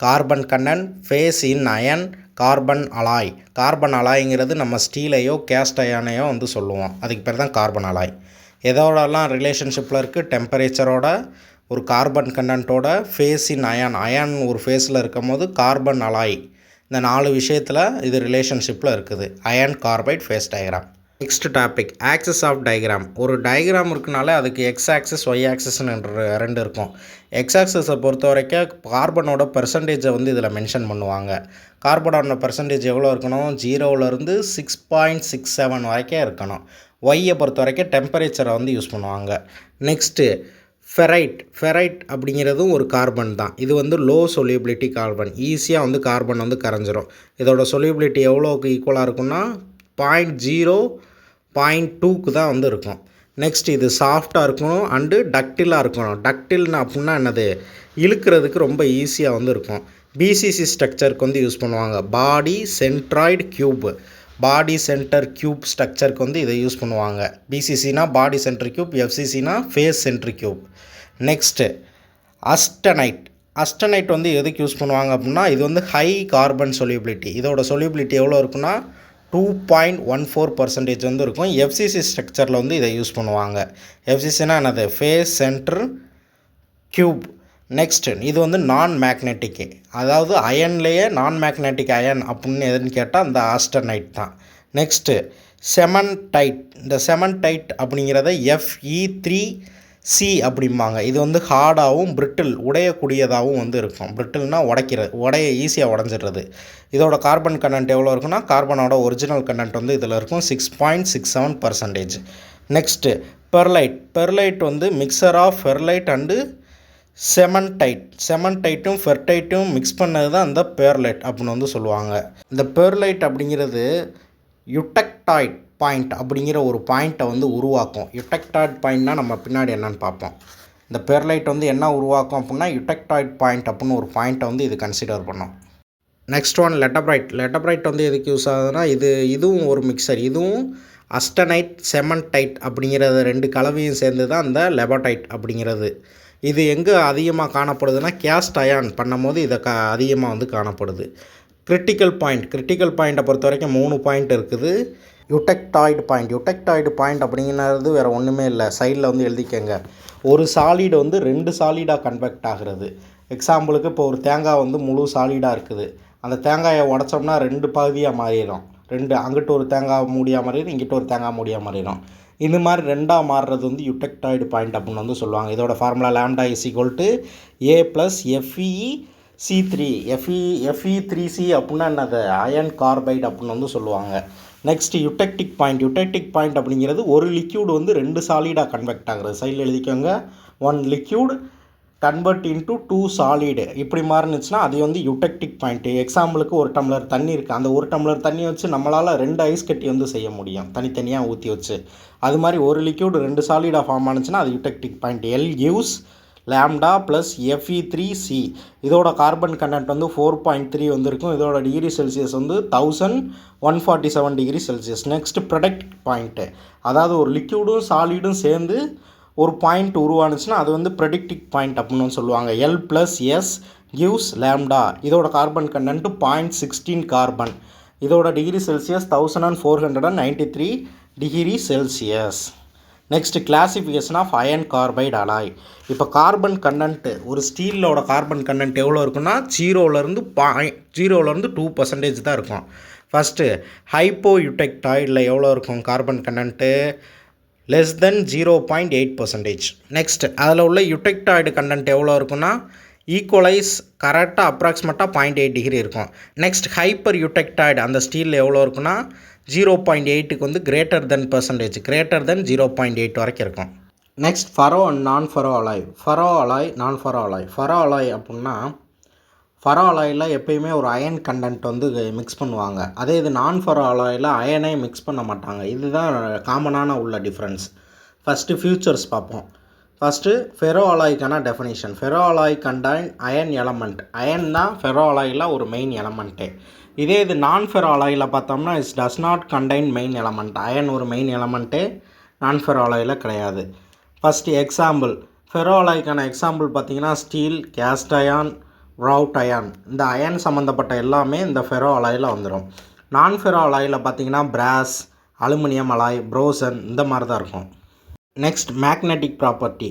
carbon content, phase in iron, carbon alloy. Carbon அலாய்ங்கிறது நம்ம ஸ்டீலையோ கேஸ்ட் அயனையோ வந்து சொல்லுவோம். அதுக்கு பேர் தான் கார்பன் அலாய். எதோடலாம் ரிலேஷன்ஷிப்பில் இருக்குது? டெம்பரேச்சரோட, ஒரு கார்பன் கண்டென்ட்டோட, ஃபேஸ் இன் அயன், அயன் ஒரு ஃபேஸில் இருக்கும் போது கார்பன் அலாய். இந்த 4 விஷயத்தில் இது ரிலேஷன்ஷிப்பில் இருக்குது. Iron carbide phase diagram. Next topic axis of diagram. ஒரு டயக்ராம் இருக்குனாலே அதுக்கு எக்ஸ் ஆக்சிஸ் ஒய் ஆக்சிஸ்னு 2 இருக்கும். எக்ஸ் ஆக்சிஸை பொறுத்த வரைக்கும் கார்பனோட பெர்சன்டேஜை வந்து இதில் மென்ஷன் பண்ணுவாங்க. கார்பனோட பெர்சன்டேஜ் எவ்வளோ இருக்கணும்? 0லேருந்து 6.67 வரைக்கும் இருக்கணும். ஒய்யை பொறுத்த வரைக்கும் டெம்பரேச்சரை வந்து யூஸ் பண்ணுவாங்க. நெக்ஸ்ட்டு ஃபெரைட் அப்படிங்கிறதும் ஒரு கார்பன் தான். இது வந்து லோ சொலியபிலிட்டி கார்பன். ஈஸியாக வந்து கார்பன் வந்து கரைஞ்சிரும். இதோட சொலியபிலிட்டி எவ்வளோக்கு ஈக்குவலாக இருக்குன்னா 0.2க்கு தான் வந்து இருக்கும். நெக்ஸ்ட் இது சாஃப்டாக இருக்கணும் அண்டு டக்டிலாக இருக்கணும். டக்டில்னு அப்படின்னா என்னது? இழுக்கிறதுக்கு ரொம்ப ஈஸியாக வந்து இருக்கும். பிசிசி ஸ்ட்ரக்சருக்கு வந்து யூஸ் பண்ணுவாங்க. Body centroid cube, body center cube ஸ்ட்ரக்சருக்கு வந்து இதை யூஸ் பண்ணுவாங்க. பிசிசினா பாடி சென்டர் கியூப், எஃப்சிசினா face center cube. Next austenite வந்து எதுக்கு யூஸ் பண்ணுவாங்க அப்படின்னா இது வந்து ஹை கார்பன் சொலியபிலிட்டி. இதோட சொலியபிலிட்டி எவ்வளோ இருக்குன்னா 2.14% வந்து இருக்கும். எஃப்சிசி ஸ்ட்ரக்சரில் வந்து இதை யூஸ் பண்ணுவாங்க. எஃப்சிசினா என்னது? Face center cube. நெக்ஸ்ட்டு இது வந்து நான் மேக்னெட்டிக்கு, அதாவது அயன்லேயே நான் மேக்னெட்டிக் அயன் அப்படின்னு எதுன்னு கேட்டால் அந்த ஆஸ்டனைட் தான். நெக்ஸ்ட்டு செமன்டைட். இந்த செமன்டைட் அப்படிங்கிறத Fe3C அப்படிம்பாங்க. இது வந்து ஹார்டாகவும் பிரிட்டில் உடையக்கூடியதாகவும் வந்து இருக்கும். பிரிட்டில்னால் உடைய ஈஸியாக உடஞ்சிடுறது. இதோட கார்பன் கண்டென்ட் எவ்வளோ இருக்குன்னா கார்பனோட ஒரிஜினல் கண்டென்ட் வந்து இதில் இருக்கும் 6.67%. நெக்ஸ்ட்டு பெர்லைட் வந்து மிக்சர் ஆஃப் ஃபெர்லைட் அண்டு செமன்டைட்டும் ஃபெர்டைட்டும் மிக்ஸ் பண்ணது தான் இந்த பெர்லைட் அப்படின்னு வந்து சொல்லுவாங்க. இந்த பெர்லைட் அப்படிங்கிறது யுடெக்டாய்ட் பாயிண்ட் அப்படிங்கிற ஒரு பாயிண்ட்டை வந்து உருவாக்கும். யுடெக்டாய்ட் பாயிண்ட்னா நம்ம பின்னாடி என்னென்னு பார்ப்போம். இந்த பெர்லைட் வந்து என்ன உருவாக்கும் அப்படின்னா யுடெக்டாய்ட் பாயிண்ட் அப்படின்னு ஒரு பாயிண்ட்டை வந்து இது கன்சிடர் பண்ணோம். நெக்ஸ்ட் ஒன் லெட்டப்ரைட் வந்து எதுக்கு யூஸ் ஆகுதுன்னா இதுவும் ஒரு மிக்சர். இதுவும் அஸ்டனைட் செமன்டைட் அப்படிங்கிறது 2 கலவையும் சேர்ந்து தான் அந்த லெபடைட் அப்படிங்கிறது. இது எங்கே அதிகமாக காணப்படுதுன்னா கேஸ்ட் அயான் பண்ணும் போது இதை அதிகமாக வந்து காணப்படுது. கிரிட்டிக்கல் பாயிண்ட்டை பொறுத்த வரைக்கும் 3 பாயிண்ட் இருக்குது. யுடெக்டாய்டு பாயிண்ட் அப்படிங்கிறது வேறு ஒன்றுமே இல்லை. சைடில் வந்து எழுதிக்கங்க. ஒரு சாலிடு வந்து 2 சாலிடாக கன்வெர்ட் ஆகிறது. எக்ஸாம்பிளுக்கு இப்போ ஒரு தேங்காய் வந்து முழு சாலிடாக இருக்குது. அந்த தேங்காயை உடச்சோம்னா 2 பகுதியாக மாறிடும். அங்கிட்ட ஒரு தேங்காய் மூடியாக மாறிடும், இங்கிட்ட ஒரு தேங்காய் மூடியாக மாறிடும். இந்த மாதிரி 2ஆக மாறுறது வந்து யுடெக்டாய்டு பாயிண்ட் அப்படின்னு வந்து சொல்லுவாங்க. இதோட formula lambda is equal to A + FeC3. Fe3C அப்படின்னா என்னது? அயன் கார்பைடு அப்படின்னு வந்து சொல்லுவாங்க. நெக்ஸ்ட் யுடெக்டிக் பாயிண்ட் அப்படிங்கிறது ஒரு லிக்யூடு வந்து 2 சாலிடாக கன்வெர்ட் ஆகுறது. சைடில் எழுதிக்கோங்க. 1 லிக்யூட் கன்வெர்ட் இன்ட்டு 2 சாலிடு இப்படி மாறினுச்சுன்னா அது வந்து யுடெக்டிக் பாயிண்ட்டு. எக்ஸாம்பிளுக்கு ஒரு டம்ளர் தண்ணி இருக்குது. அந்த ஒரு டம்ளர் தண்ணி வச்சு நம்மளால் 2 ஐஸ் கட்டி வந்து செய்ய முடியும் தனித்தனியாக ஊற்றி வச்சு. அது மாதிரி ஒரு லிக்யூடு 2 சாலிடாக ஃபார்ம் ஆனிச்சுன்னா அது eutectic point. L gives lambda plus Fe3C. இதோட கார்பன் கண்டென்ட் வந்து 4.3 வந்துருக்கும். இதோட டிகிரி செல்சியஸ் வந்து 1147 degree Celsius. Next product point, அதாவது ஒரு லிக்யூடும் சாலிடும் சேர்ந்து ஒரு பாயிண்ட் உருவானுச்சுன்னா அது வந்து ப்ரெடிக்டிக் பாயிண்ட் அப்படின்னு சொல்லுவாங்க. L + S gives lambda. இதோட கார்பன் கண்டென்ட் 0.16 கார்பன். இதோட degree Celsius 1493 degree Celsius. Next classification of iron carbide alloy. இப்போ கார்பன் கண்டென்ட்டு ஒரு ஸ்டீலோட கார்பன் கண்டென்ட் எவ்வளோ இருக்குன்னா 0லேருந்து 2% தான் இருக்கும். ஃபஸ்ட்டு ஹைப்போ யுடெக்டாய்டில் எவ்வளோ இருக்கும் carbon content? Less than 0.8%. Next அதில் உள்ள யுடெக்டாய்டு கண்டென்ட் எவ்வளோ இருக்குன்னா ஈக்குவலைஸ் கரெக்டாக அப்ராக்சிமேட்டாக 0.8 டிகிரி இருக்கும். நெக்ஸ்ட் ஹைப்பர் யுடெக்டாய்டு அந்த ஸ்டீலில் எவ்வளோ இருக்குன்னா 0.8க்கு வந்து கிரேட்டர் தென் 0.8 வரைக்கும் இருக்கும். நெக்ஸ்ட் ஃபரோ அண்ட் நான் ஃபரோ அலாய். ஃபரோ அலாய் அப்படின்னா ஃபரோ அலாயில் எப்பயுமே ஒரு அயன் கண்டென்ட் வந்து மிக்ஸ் பண்ணுவாங்க. அதே இது நான் ஃபரோ அலாயில் அயனை மிக்ஸ் பண்ண மாட்டாங்க. இதுதான் காமனான உள்ள டிஃப்ரென்ஸ். ஃபஸ்ட்டு ஃபியூச்சர்ஸ் பார்ப்போம். ஃபஸ்ட்டு ஃபெரோ அலாய்க்கான definition. Ferro alloy contain iron element. Iron தான் ஃபெரோ அலாயில் ஒரு மெயின் எலமெண்ட்டு. இதே இது நான் ஃபெரோ அலாயில் பார்த்தோம்னா it's does not contain main element. Iron ஒரு மெயின் எலமெண்ட்டு நான் ஃபெரோ அலாயில் கிடையாது. ஃபஸ்ட்டு எக்ஸாம்பிள், ஃபெரோ அலாய்க்கான எக்ஸாம்பிள் பார்த்திங்கன்னா steel, cast iron, wrought iron. இந்த அயன் சம்மந்தப்பட்ட எல்லாமே இந்த ஃபெரோ அலாயில் வந்துடும். நான் ஃபெரோ அலாயில் பார்த்திங்கன்னா பிராஸ், அலுமினியம் அலாய், ப்ரோசன் இந்த மாதிரி தான் இருக்கும். Next magnetic property.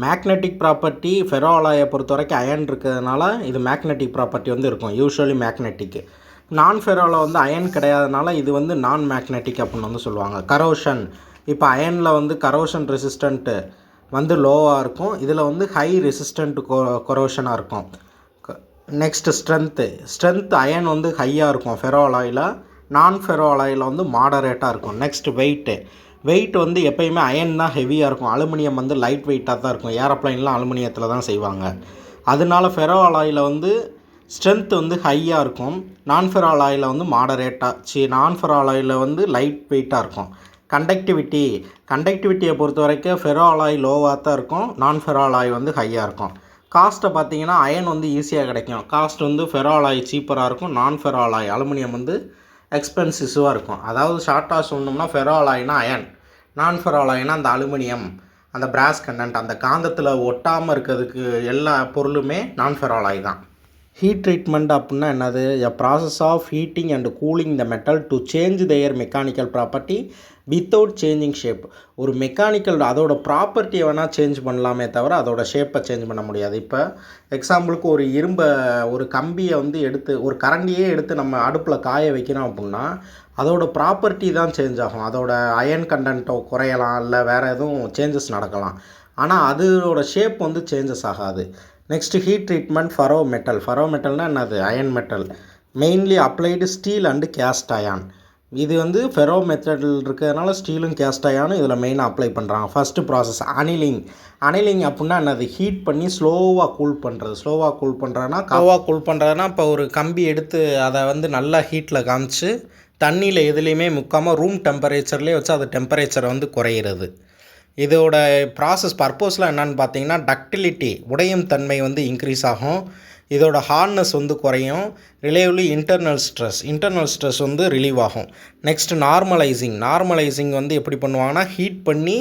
Magnetic property ferro அலாயை பொறுத்த வரைக்கும் அயன் இருக்கிறதுனால இது மேக்னெட்டிக் ப்ராப்பர்ட்டி வந்து இருக்கும், யூஸ்வலி மேக்னெட்டிக்கு. நான் ஃபெரோவில் வந்து அயன் கிடையாதனால இது வந்து நான் மேக்னெட்டிக் அப்படின்னு வந்து சொல்லுவாங்க. கரோஷன், இப்போ அயனில் வந்து கரோஷன் ரெசிஸ்டண்ட்டு வந்து லோவாக இருக்கும், இதில் வந்து ஹை ரெசிஸ்டண்ட் கொரோஷனாக இருக்கும். நெக்ஸ்ட் ஸ்ட்ரென்த்து அயன் வந்து ஹையாக இருக்கும் ஃபெரோ அலாயில், நான் ஃபெரோ அலாயில் வந்து மாடரேட்டாக இருக்கும். நெக்ஸ்ட் வெயிட் வந்து எப்போயுமே அயன் தான் ஹெவியாக இருக்கும், அலுமினியம் வந்து லைட் வெயிட்டாக தான் இருக்கும். ஏரோப்ளைன்லாம் அலுமினியத்தில் தான் செய்வாங்க. அதனால ஃபெரோ அலாயில் வந்து ஸ்ட்ரென்த் வந்து ஹையாக இருக்கும், நான் ஃபெரோ அலாயில் வந்து நான் ஃபெரோ அலாயில் வந்து லைட் வெயிட்டாக இருக்கும். கண்டக்டிவிட்டியை பொறுத்த வரைக்கும் ஃபெரோ அலாய் லோவாக தான் இருக்கும், நான் ஃபெரோ அலாய் வந்து ஹையாக இருக்கும். காஸ்ட்டை பார்த்தீங்கன்னா அயன் வந்து ஈஸியாக கிடைக்கும், காஸ்ட் வந்து ஃபெரோ அலாய் சீப்பராக இருக்கும், நான் ஃபெரோ அலாய் அலுமினியம் வந்து எக்ஸ்பென்சிவாக இருக்கும். அதாவது ஷார்ட்டாக சொல்லணும்னா ஃபெரோ அலாய்னா அயன், நான் ஃபெரோ அலாய்னா அந்த அலுமினியம், அந்த பிராஸ் கண்டென்ட், அந்த காந்தத்தில் ஒட்டாமல் இருக்கிறதுக்கு எல்லா பொருளுமே நான் ஃபெரோ அலாய் தான். ஹீட் ட்ரீட்மெண்ட் அப்படின்னா என்னது? A process of heating and cooling the metal to change their mechanical property without changing shape. ஒரு மெக்கானிக்கல் அதோட ப்ராப்பர்ட்டியை வேணால் சேஞ்ச் பண்ணலாமே தவிர அதோட ஷேப்பை சேஞ்ச் பண்ண முடியாது. இப்போ எக்ஸாம்பிளுக்கு ஒரு கம்பியை வந்து ஒரு கரண்டியே எடுத்து நம்ம அடுப்பில் காய வைக்கிறோம் அப்படின்னா அதோட ப்ராப்பர்ட்டி தான் சேஞ்ச் ஆகும். அதோட அயன் கண்டென்ட்டோ குறையலாம், இல்லை வேறு எதுவும் சேஞ்சஸ் நடக்கலாம், ஆனால் அதோட ஷேப் வந்து சேஞ்சஸ் ஆகாது. நெக்ஸ்ட்டு ஹீட் ட்ரீட்மெண்ட் ஃபெரோ மெட்டல்னால் என்னது? Iron metal. Mainly applied steel and cast iron. இது வந்து ஃபெரோ மெத்தட் இருக்கிறதுனால ஸ்டீலும் கேஸ்ட் அயானும் இதில் மெயினாக அப்ளை பண்ணுறாங்க. ஃபஸ்ட்டு ப்ராசஸ் அனிலிங் அப்படின்னா என்னது? ஹீட் பண்ணி ஸ்லோவாக கூல் பண்ணுறதுனா இப்போ ஒரு கம்பி எடுத்து அதை வந்து நல்லா ஹீட்டில் காமிச்சு தண்ணியில் எதுலேயுமே முக்காமல் ரூம் டெம்பரேச்சர்லேயே வச்சு அது டெம்பரேச்சரை வந்து குறையிறது. இதோட ப்ராசஸ் பர்பஸ்லாம் என்னென்னு பார்த்தீங்கன்னா டக்டிலிட்டி, உடையும் தன்மை வந்து இன்க்ரீஸ் ஆகும், இதோட ஹார்ட்னஸ் வந்து குறையும், ரிலேவ்லி இன்டர்னல் ஸ்ட்ரெஸ் வந்து ரிலீவ் ஆகும். நெக்ஸ்ட் நார்மலைசிங் வந்து எப்படி பண்ணுவாங்கன்னா ஹீட் பண்ணி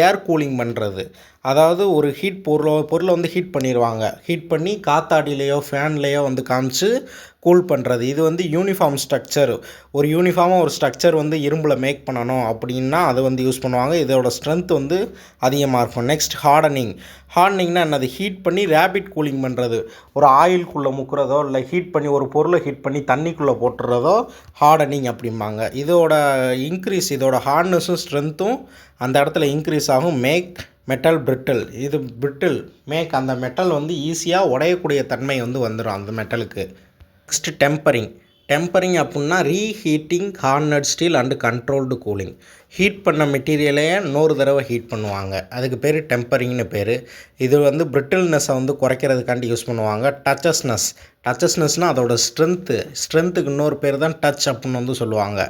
ஏர் கூலிங் பண்ணுறது. அதாவது ஒரு பொருளை வந்து ஹீட் பண்ணிடுவாங்க, ஹீட் பண்ணி காத்தாடிலேயோ ஃபேன்லேயோ வந்து காமிச்சு கூல் பண்ணுறது. இது வந்து யூனிஃபார்ம் ஸ்ட்ரக்சர், ஒரு ஸ்ட்ரக்சர் வந்து இரும்பில் மேக் பண்ணணும் அப்படின்னா அதை வந்து யூஸ் பண்ணுவாங்க. இதோட ஸ்ட்ரென்த் வந்து அதிகமாக இருக்கும். நெக்ஸ்ட் ஹார்டனிங்னா என்னது? ஹீட் பண்ணி ரேபிட் கூலிங் பண்ணுறது. ஒரு ஆயிலுக்குள்ளே முக்கிறதோ இல்லை ஒரு பொருளை ஹீட் பண்ணி தண்ணிக்குள்ளே போட்டுறதோ ஹார்டனிங் அப்படிம்பாங்க. இதோட ஹார்ட்னஸும் ஸ்ட்ரென்த்தும் அந்த இடத்துல இன்க்ரீஸ் ஆகும். Make metal brittle. இது பிரிட்டில் அந்த மெட்டல் வந்து ஈஸியாக உடையக்கூடிய தன்மை வந்து வந்துடும் அந்த மெட்டலுக்கு. நெக்ஸ்ட்டு டெம்பரிங் அப்படின்னா reheating hardened steel and controlled cooling. Heat பண்ண மெட்டீரியலையே இன்னொரு தடவை ஹீட் பண்ணுவாங்க, அதுக்கு பேர் டெம்பரிங்னு பேர். இது வந்து பிரிட்டில்னஸை வந்து குறைக்கிறதுக்காண்டி யூஸ் பண்ணுவாங்க. டச்சஸ்னஸ்னால் அதோட ஸ்ட்ரென்த்துக்கு இன்னொரு பேர் தான் டச் அப்படின்னு வந்து சொல்லுவாங்க.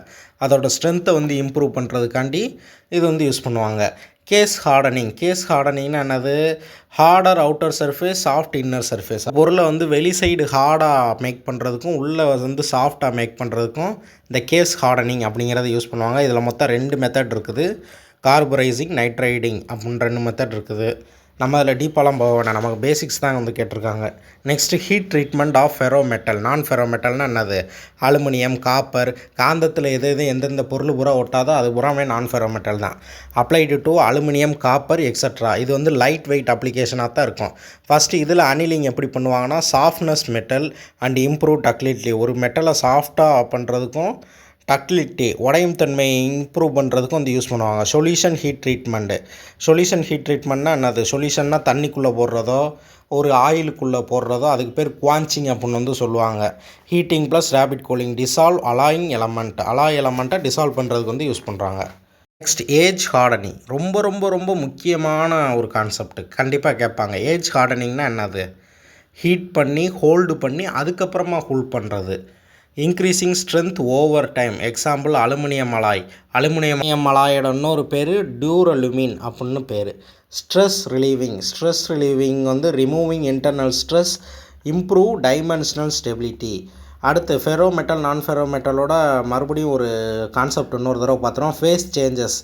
அதோட ஸ்ட்ரென்த்தை வந்து இம்ப்ரூவ் பண்ணுறதுக்காண்டி இது வந்து யூஸ் பண்ணுவாங்க. கேஸ் ஹார்டனிங்னா என்னது? Harder outer surface, soft inner surface. பொருளை வந்து வெளி சைடு ஹார்டாக மேக் பண்ணுறதுக்கும் உள்ளே வந்து சாஃப்டாக மேக் பண்ணுறதுக்கும் இந்த கேஸ் ஹார்டனிங் அப்படிங்கிறத யூஸ் பண்ணுவாங்க. இதில் மொத்தம் 2 மெத்தட் இருக்குது, கார்பரைசிங், நைட்ரைடிங் அப்படின்னு 2 மெத்தட் இருக்குது. நம்ம அதில் டீப்பாலாம் போக வேண்டாம், நமக்கு பேசிக்ஸ் தான் வந்து கேட்டிருக்காங்க. நெக்ஸ்ட்டு ஹீட் ட்ரீட்மெண்ட் ஆஃப் நான் ஃபெரோ மெட்டல்னால் என்னது? அலுமினியம், காப்பர், காந்தத்தில் எந்தெந்த பொருள் பூரா ஒட்டாதோ அது பூராமே நான் ஃபெரோ மெட்டல் தான். Applied to aluminium, copper extra. இது வந்து லைட் வெயிட் அப்ளிகேஷனாக தான் இருக்கும். ஃபஸ்ட்டு இதில் அனிலிங் எப்படி பண்ணுவாங்கன்னா softness metal and improve ductility. ஒரு மெட்டலை சாஃப்டாக பண்ணுறதுக்கும் டக்டிலிட்டி உடையும் தன்மை இம்ப்ரூவ் பண்ணுறதுக்கும் வந்து யூஸ் பண்ணுவாங்க. சொல்யூஷன் ஹீட் ட்ரீட்மெண்ட்னா என்னது? சொல்யூஷன்னா தண்ணிக்குள்ளே போடுறதோ ஒரு ஆயிலுக்குள்ளே போடுறதோ அதுக்கு பேர் குவான்ச்சிங் அப்படின்னு வந்து சொல்லுவாங்க. Heating plus rapid cooling. Dissolve alloy எலமெண்ட்டை டிசால்வ் பண்ணுறதுக்கு வந்து யூஸ் பண்ணுறாங்க. Next age hardening. ரொம்ப ரொம்ப ரொம்ப முக்கியமான ஒரு கான்செப்ட், கண்டிப்பாக கேட்பாங்க. ஏஜ் ஹார்டனிங்னா என்னது? ஹீட் பண்ணி ஹோல்டு பண்ணி அதுக்கப்புறமா கூல் பண்ணுறது. Increasing strength over time. Example aluminium alloy. Aluminium அலாயோட இன்னொரு பேர் டியூரலுமின் அப்படின்னு பேர். ஸ்ட்ரெஸ் ரிலீவிங் வந்து removing internal stress, improve dimensional stability. அடுத்து ஃபெரோ மெட்டல் நான் ஃபெரோ மெட்டலோட மறுபடியும் ஒரு கான்செப்ட் இன்னொரு தடவை பார்த்துறோம். ஃபேஸ் சேஞ்சஸ்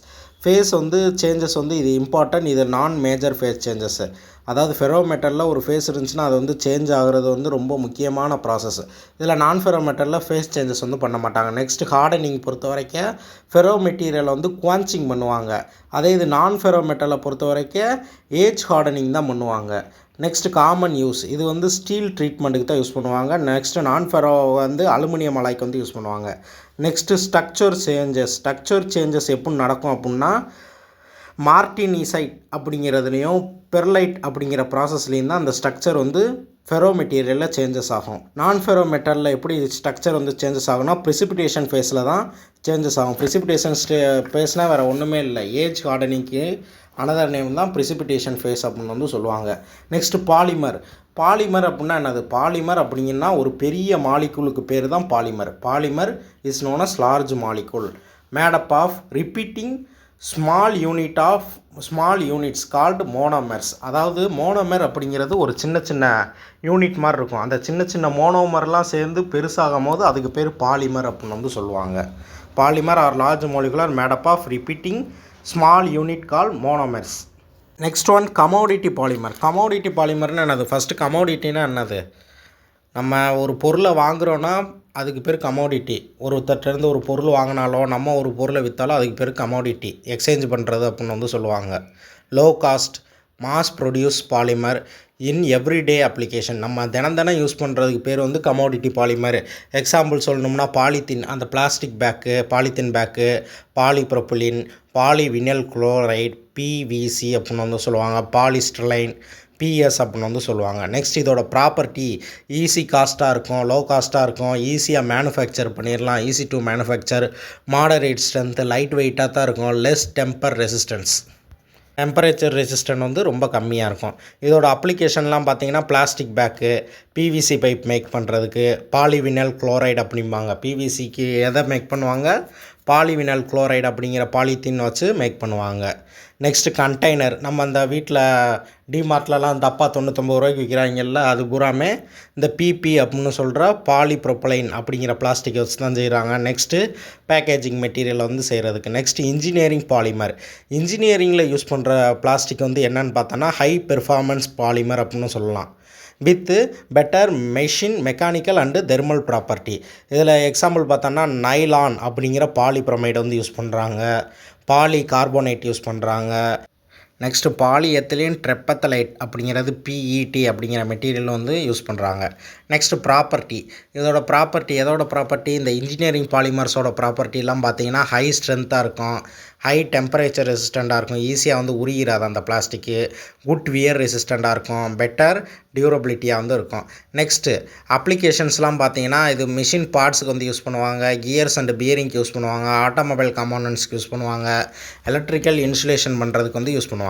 வந்து இது இம்பார்ட்டன்ட், இது நான் மேஜர் ஃபேஸ் சேஞ்சஸ். அதாவது ஃபெரோ மெட்டலில் ஒரு ஃபேஸ் இருந்துச்சுன்னா அது வந்து சேஞ்ச் ஆகிறது வந்து ரொம்ப முக்கியமான ப்ராசஸ். இதில் நான் ஃபெரோ மெட்டலில் ஃபேஸ் சேஞ்சஸ் வந்து பண்ண மாட்டாங்க. நெக்ஸ்ட் ஹார்டனிங் பொறுத்த வரைக்கும் ஃபெரோ மெட்டீரியலை வந்து குவான்ச்சிங் பண்ணுவாங்க. அதே இது நான் ஃபெரோ மெட்டலை பொறுத்த வரைக்கும் ஏஜ் ஹார்டனிங் தான் பண்ணுவாங்க. நெக்ஸ்ட்டு காமன் யூஸ், இது வந்து ஸ்டீல் ட்ரீட்மெண்ட்டுக்கு தான் யூஸ் பண்ணுவாங்க. நெக்ஸ்ட்டு நான் ஃபெரோ வந்து அலுமினியம் அலாய்க்கு வந்து யூஸ் பண்ணுவாங்க. நெக்ஸ்ட்டு ஸ்ட்ரக்சர் சேஞ்சஸ் எப்படி நடக்கும் அப்படின்னா மார்டினிசைட் அப்படிங்கிறதுலையும் பெர்லைட் அப்படிங்கிற ப்ராசஸ்லேயும் தான் அந்த ஸ்ட்ரக்சர் வந்து ஃபெரோ மெட்டீரியலில் சேஞ்சஸ் ஆகும். நான் ஃபெரோ மெட்டலில் எப்படி ஸ்ட்ரக்சர் வந்து சேஞ்சஸ் ஆகும்னா ப்ரிசிபிடேஷன் ஃபேஸில் தான் சேஞ்சஸ் ஆகும். ப்ரிசிபிடேஷன் ஃபேஸ்னால் வேறு ஒன்றுமே இல்லை, ஏஜ் ஹார்டனிங்க்கு அனதர் நேம் தான் ப்ரிசிபிடேஷன் ஃபேஸ் அப்படின்னு வந்து சொல்லுவாங்க. நெக்ஸ்ட்டு பாலிமர் அப்படின்னா என்னது? பாலிமர் அப்படிங்கன்னா ஒரு பெரிய மாலிகுலுக்கு பேர் தான் polymer is known as large molecule made up of repeating small units called monomers. அதாவது மோனோமர் அப்படிங்கிறது ஒரு சின்ன யூனிட் மாதிரி இருக்கும். அந்த சின்ன மோனோமர்லாம் சேர்ந்து பெருசாகும் போது அதுக்கு பேர் பாலிமர் அப்படின்னு வந்து சொல்லுவாங்க. Polymer are large molecular made up of repeating small unit call monomers. Next one commodity பாலிமர்னு என்னது? ஃபஸ்ட்டு கமோடிட்டினா என்னது? நம்ம ஒரு பொருளை வாங்குகிறோன்னா அதுக்கு பேர் கமோடிட்டி. ஒருத்தர்கிட்டருந்து ஒரு பொருள் வாங்கினாலோ நம்ம ஒரு பொருளை விற்றாலோ அதுக்கு பேர் கமோடிட்டி, எக்ஸ்சேஞ்ச் பண்ணுறது அப்படின்னு வந்து சொல்லுவாங்க. Low cost mass produce polymer in everyday application. நம்ம தினம் யூஸ் பண்ணுறதுக்கு பேர் வந்து கமோடிட்டி பாலிமர். எக்ஸாம்பிள் சொல்லணும்னா பாலித்தீன், அந்த plastic bag, polythene bag, polypropylene, polyvinyl chloride, PVC அப்படின்னு வந்து சொல்லுவாங்க. பாலிஸ்டரைன், பிஎஸ் அப்படின்னு வந்து சொல்லுவாங்க. நெக்ஸ்ட் இதோட ப்ராப்பர்ட்டி ஈஸி காஸ்ட்டாக இருக்கும், லோ காஸ்ட்டாக இருக்கும், ஈஸியாக மேனுஃபேக்சர் பண்ணிடலாம், easy to manufacture, moderate strength, light வெயிட்டாக தான் இருக்கும், லெஸ் டெம்பரேச்சர் ரெசிஸ்டன்ட் வந்து ரொம்ப கம்மியாக இருக்கும். இதோட அப்ளிகேஷன்லாம் பார்த்தீங்கன்னா plastic bag, PVC pipe make பண்ணுறதுக்கு பாலிவினைல் குளோரைடு அப்படிம்பாங்க. பிவிசிக்கு எதை மேக் பண்ணுவாங்க? பாலிவினைல் குளோரைடு அப்படிங்கிற பாலித்தீன் வச்சு மேக் பண்ணுவாங்க. நெக்ஸ்ட்டு கண்டெய்னர், நம்ம அந்த வீட்டில் டிமார்ட்லலாம் தப்பா 99 ரூபாய்க்கு விற்கிறாங்கல்ல, அது பூராமே இந்த பிபி அப்படின்னு சொல்கிற பாலிப்ரொபலைன் அப்படிங்கிற பிளாஸ்டிக்கை வச்சு தான் செய்கிறாங்க. நெக்ஸ்ட்டு பேக்கேஜிங் மெட்டீரியல் வந்து செய்கிறதுக்கு. நெக்ஸ்ட்டு இன்ஜினியரிங்கில் யூஸ் பண்ணுற பிளாஸ்டிக் வந்து என்னென்னு பார்த்தோன்னா ஹை பெர்ஃபார்மன்ஸ் பாலிமர் அப்படின்னு சொல்லலாம், with better mechanical and thermal property. இதில் எக்ஸாம்பிள் பார்த்தோன்னா நைலான் அப்படிங்கிற பாலிப்ரமைடு வந்து யூஸ் பண்ணுறாங்க, பாலி கார்போனேட் யூஸ் பண்ணுறாங்க. நெக்ஸ்ட்டு பாலிஎத்திலீன் ட்ரெப்பத்தலைட் அப்படிங்கிறது பிஇடி அப்படிங்கிற மெட்டீரியல் வந்து யூஸ் பண்ணுறாங்க. நெக்ஸ்ட்டு ப்ராப்பர்ட்டி, எதோட ப்ராப்பர்ட்டி இந்த இன்ஜினியரிங் பாலிமர்ஸோட ப்ராப்பர்ட்டிலாம் பார்த்தீங்கன்னா ஹை ஸ்ட்ரென்த்தாக இருக்கும், ஹை டெம்பரேச்சர் ரெசிஸ்டண்ட்டாக இருக்கும், ஈஸியாக வந்து உருகிறாது அந்த பிளாஸ்டிக்கு, குட் வியர் ரெசிஸ்டண்ட்டாக இருக்கும், பெட்டர் டியூரபிலிட்டியாக வந்து இருக்கும். நெக்ஸ்ட்டு அப்ளிகேஷன்ஸ்லாம் பார்த்தீங்கன்னா இது மிஷின் பார்ட்ஸுக்கு வந்து யூஸ் பண்ணுவாங்க, கியர்ஸ் அண்ட் பியரிங்க்கு யூஸ் பண்ணுவாங்க, ஆட்டோமொபைல் காம்போனன்ட்ஸ்க்கு யூஸ் பண்ணுவாங்க, எலக்ட்ரிக்கல் இன்சுலேஷன் பண்ணுறதுக்கு வந்து யூஸ் பண்ணுவாங்க.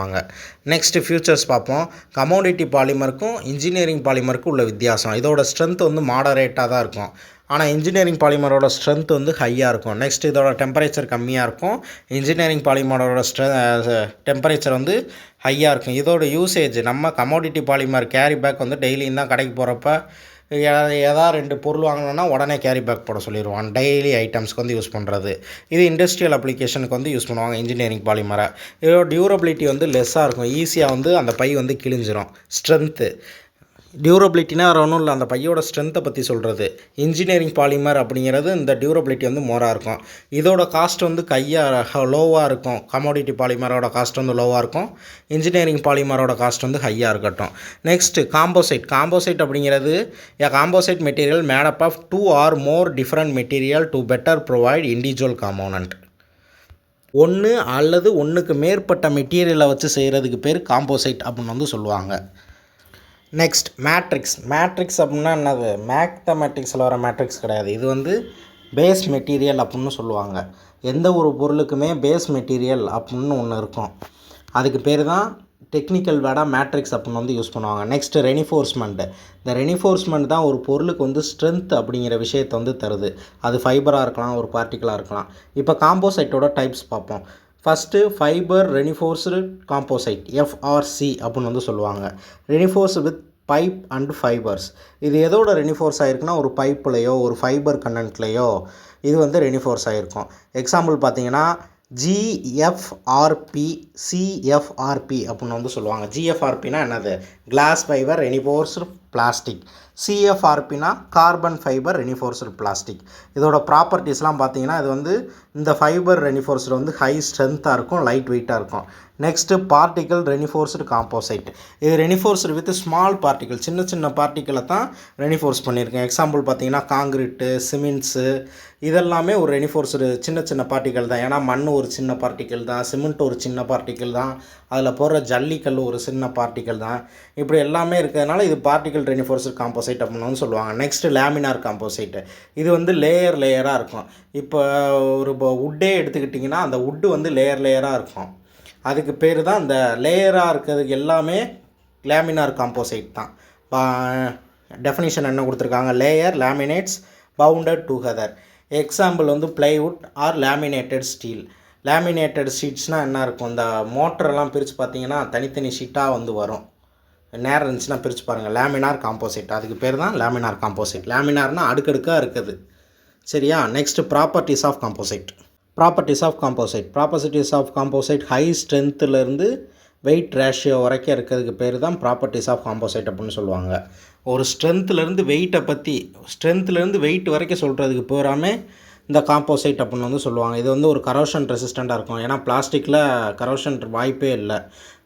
நெக்ஸ்ட்டு ஃபியூச்சர்ஸ் பார்ப்போம். கமோடிட்டி பாலிமருக்கும் இன்ஜினியரிங் பாலிமருக்கும் உள்ள வித்தியாசம், இதோட ஸ்ட்ரென்த் வந்து மாடரேட்டாக தான் இருக்கும், ஆனால் இன்ஜினியரிங் பாலிமரோட ஸ்ட்ரென்த் வந்து ஹையாக இருக்கும். நெக்ஸ்ட் இதோட டெம்பரேச்சர் கம்மியாக இருக்கும், இன்ஜினியரிங் பாலிமரோட டெம்பரேச்சர் வந்து ஹையாக இருக்கும். இதோட யூசேஜ் நம்ம கமோடிட்டி பாலிமர் கேரி பேக் வந்து டெய்லியும் தான் கடைக்கு போகிறப்ப ஏதாவது 2 பொருள் வாங்கினோன்னா உடனே கேரி பேக் போட சொல்லிடுவான், டெய்லி ஐட்டம்ஸ்க்கு வந்து யூஸ் பண்ணுறது. இது இண்டஸ்ட்ரியல் அப்ளிகேஷனுக்கு வந்து யூஸ் பண்ணுவாங்க இன்ஜினியரிங் பாலிமரை. இதோட டியூரபிலிட்டி வந்து லெஸ்ஸாக இருக்கும், ஈஸியாக வந்து அந்த பை வந்து கிழிஞ்சிரும். ஸ்ட்ரென்த்து டியூரபிலிட்டினா வேறு ஒன்றும் இல்லை, அந்த பையோட ஸ்ட்ரென்த்தை பற்றி சொல்கிறது. இன்ஜினியரிங் பாலிமர் அப்படிங்கிறது இந்த டியூரபிலிட்டி வந்து மோராக இருக்கும். இதோட காஸ்ட் வந்து லோவாக இருக்கும், கமோடிட்டி பாலிமரோட காஸ்ட் வந்து லோவாக இருக்கும், இன்ஜினியரிங் பாலிமரோட காஸ்ட் வந்து ஹையாக இருக்கட்டும். நெக்ஸ்ட்டு காம்போசைட் அப்படிங்கிறது composite material made up of 2 or more different material to better provide individual component. ஒன்று அல்லது ஒன்றுக்கு மேற்பட்ட மெட்டீரியலை வச்சு செய்கிறதுக்கு பேர் காம்போசைட் அப்படின்னு வந்து சொல்லுவாங்க. நெக்ஸ்ட் மேட்ரிக்ஸ் அப்படின்னா என்னது? மேத்தமெட்டிக்ஸில் வர மேட்ரிக்ஸ் கிடையாது, இது வந்து பேஸ் மெட்டீரியல் அப்படின்னு சொல்லுவாங்க. எந்த ஒரு பொருளுக்குமே பேஸ் மெட்டீரியல் அப்படின்னு ஒன்று இருக்கும், அதுக்கு பேர் தான் டெக்னிக்கல் வேர்டாக மேட்ரிக்ஸ் அப்படின்னு வந்து யூஸ் பண்ணுவாங்க. நெக்ஸ்ட்டு ரெனிஃபோர்ஸ்மெண்ட்டு. இந்த ரெனிஃபோர்ஸ்மெண்ட் தான் ஒரு பொருளுக்கு வந்து ஸ்ட்ரென்த் அப்படிங்கிற விஷயத்தை வந்து தருது. அது ஃபைபராக இருக்கலாம், ஒரு பார்ட்டிக்கலாக இருக்கலாம். இப்போ காம்போசைட்டோட டைப்ஸ் பார்ப்போம். First fibre reinforced composite, FRC அப்படின்னு வந்து சொல்லுவாங்க. ரெனிஃபோர்ஸ் வித் பைப் அண்ட் ஃபைபர்ஸ். இது எதோட ரெனிஃபோர்ஸ் ஆகிருக்குன்னா, ஒரு பைப்புலையோ ஒரு ஃபைபர் கண்டென்ட்லேயோ இது வந்து ரெனிஃபோர்ஸ் ஆகிருக்கும். எக்ஸாம்பிள் பார்த்தீங்கன்னா ஜிஎஃப்ஆர்பி, சிஎஃப்ஆர்பி அப்படின்னு வந்து சொல்லுவாங்க. ஜிஎஃப்ஆர்பினா என்னது? Glass fibre reinforced plastic. சிஎஃப்ஆர்பினா கார்பன் ஃபைபர் ரெனிஃபோர்ஸ்டு பிளாஸ்டிக். இதோட ப்ராப்பர்ட்டிஸ்லாம் பார்த்தீங்கன்னா, இது வந்து இந்த ஃபைபர் ரெனிஃபோர்ஸ்டு வந்து ஹை ஸ்ட்ரென்த்தாக இருக்கும், லைட் வெயிட்டாக இருக்கும். Next particle reinforced composite. இது ரெனிஃபோர்ஸ்டு வித் ஸ்மால் பார்ட்டிக்கல், சின்ன சின்ன பார்ட்டிக்கலை தான் ரெனிஃபோர்ஸ் பண்ணியிருக்கேன். எக்ஸாம்பிள் பார்த்தீங்கன்னா காங்கிரீட்டு, சிமெண்ட்ஸு, இதெல்லாமே ஒரு ரெனிஃபோர்ஸ்டு சின்ன சின்ன பார்ட்டிக்கல் தான். ஏன்னா மண் ஒரு சின்ன பார்ட்டிக்கல் தான், சிமெண்ட் ஒரு சின்ன பார்ட்டிக்கல் தான், அதில் போடுற ஜல்லிக்கல் ஒரு சின்ன பார்ட்டிக்கல் தான். இப்படி எல்லாமே இருக்கிறதுனால இது பார்ட்டிக்கல் ரெனிஃபோர்ஸ்டு காம்போசைட் அப்படின்னு வந்து சொல்லுவாங்க. Next laminar composite. இது வந்து லேயராக இருக்கும். இப்போ ஒரு வுட்டே எடுத்துக்கிட்டிங்கன்னா, அந்த வுட்டு வந்து லேயராக இருக்கும். அதுக்கு பேர் தான் இந்த லேயராக இருக்கிறதுக்கு எல்லாமே லேமினார் காம்போசைட் தான். டெஃபினிஷன் என்ன கொடுத்துருக்காங்க? Layer laminates bonded together. Example வந்து plywood or laminated steel. Laminated ஷீட்ஸ்னால் என்ன இருக்கும்? இந்த மோட்டரெல்லாம் பிரித்து பார்த்தீங்கன்னா தனித்தனி ஷீட்டாக வந்து வரும். நேரம் இருந்துச்சுன்னா பிரித்து பாருங்கள். லேமினார் காம்போசைட், அதுக்கு பேர் தான் லேமினார் காம்போசைட். லேமினார்னால் அடுக்கடுக்காக இருக்குது. சரியா? Next properties of composite. Properties of composite high ஸ்ட்ரென்த்துலேருந்து வெயிட் ரேஷியோ வரைக்கும் இருக்கிறதுக்கு பேர் தான் ப்ராப்பர்ட்டிஸ் ஆஃப் காம்போசைட் அப்படின்னு சொல்லுவாங்க. ஒரு ஸ்ட்ரென்த்துலேருந்து வெயிட் வரைக்கும் சொல்கிறதுக்கு பூராமே இந்த காம்போசைட் அப்படின்னு வந்து சொல்லுவாங்க. இது வந்து ஒரு கரோஷன் ரெசிஸ்டண்ட்டாக இருக்கும். ஏன்னா பிளாஸ்டிக்கில் கரோஷன் வாய்ப்பே இல்லை.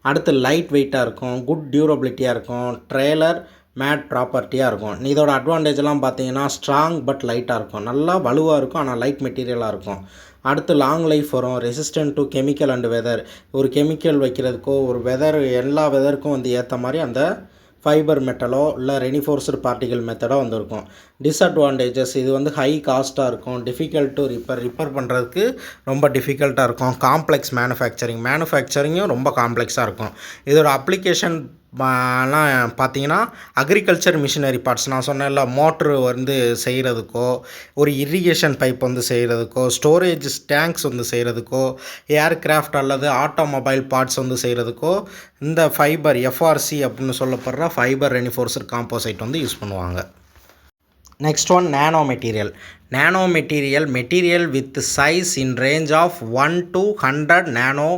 அடுத்து லைட் வெயிட்டாக இருக்கும், குட் டியூரபிலிட்டியாக இருக்கும், ட்ரெய்லர் மேட் ப்ராப்பர்ட்டியாக இருக்கும். இதோட அட்வான்டேஜெல்லாம் பார்த்தீங்கன்னா ஸ்ட்ராங் பட் லைட்டாக இருக்கும், நல்லா வலுவாக இருக்கும், ஆனால் லைட் மெட்டீரியலாக இருக்கும். அடுத்து லாங் லைஃப் வரும், resistant to chemical and weather. ஒரு கெமிக்கல் வைக்கிறதுக்கோ ஒரு வெதர், எல்லா வெதருக்கும் வந்து ஏற்ற மாதிரி அந்த ஃபைபர் மெட்டலோ இல்லை ரெனிஃபோர்ஸ்டு பார்ட்டிகல் மெத்தடோ வந்து இருக்கும். டிஸ்அட்வான்டேஜஸ், இது வந்து ஹை காஸ்ட்டாக இருக்கும், டிஃபிகல்ட் டு ரிப்பேர் பண்ணுறதுக்கு ரொம்ப டிஃபிகல்ட்டாக இருக்கும். காம்ப்ளெக்ஸ் மேனுஃபேக்சரிங்கும் ரொம்ப காம்ப்ளெக்ஸாக இருக்கும். இதோட அப்ளிகேஷன் எல்லாம் பார்த்தீங்கன்னா அக்ரிகல்ச்சர் மிஷினரி பார்ட்ஸ், நான் சொன்னேன்ல, மோட்ரு வந்து செய்கிறதுக்கோ, ஒரு இரிகேஷன் பைப் வந்து செய்கிறதுக்கோ, ஸ்டோரேஜ் டேங்க்ஸ் வந்து செய்கிறதுக்கோ, ஏர்கிராஃப்ட் அல்லது ஆட்டோமொபைல் பார்ட்ஸ் வந்து செய்கிறதுக்கோ இந்த ஃபைபர் எஃப்ஆர்சி அப்படின்னு சொல்லப்படுற ஃபைபர் ரெனிஃபோர்ஸ்டு காம்போசைட் வந்து யூஸ் பண்ணுவாங்க. Next one nano material with size in range of 1 to 100 nano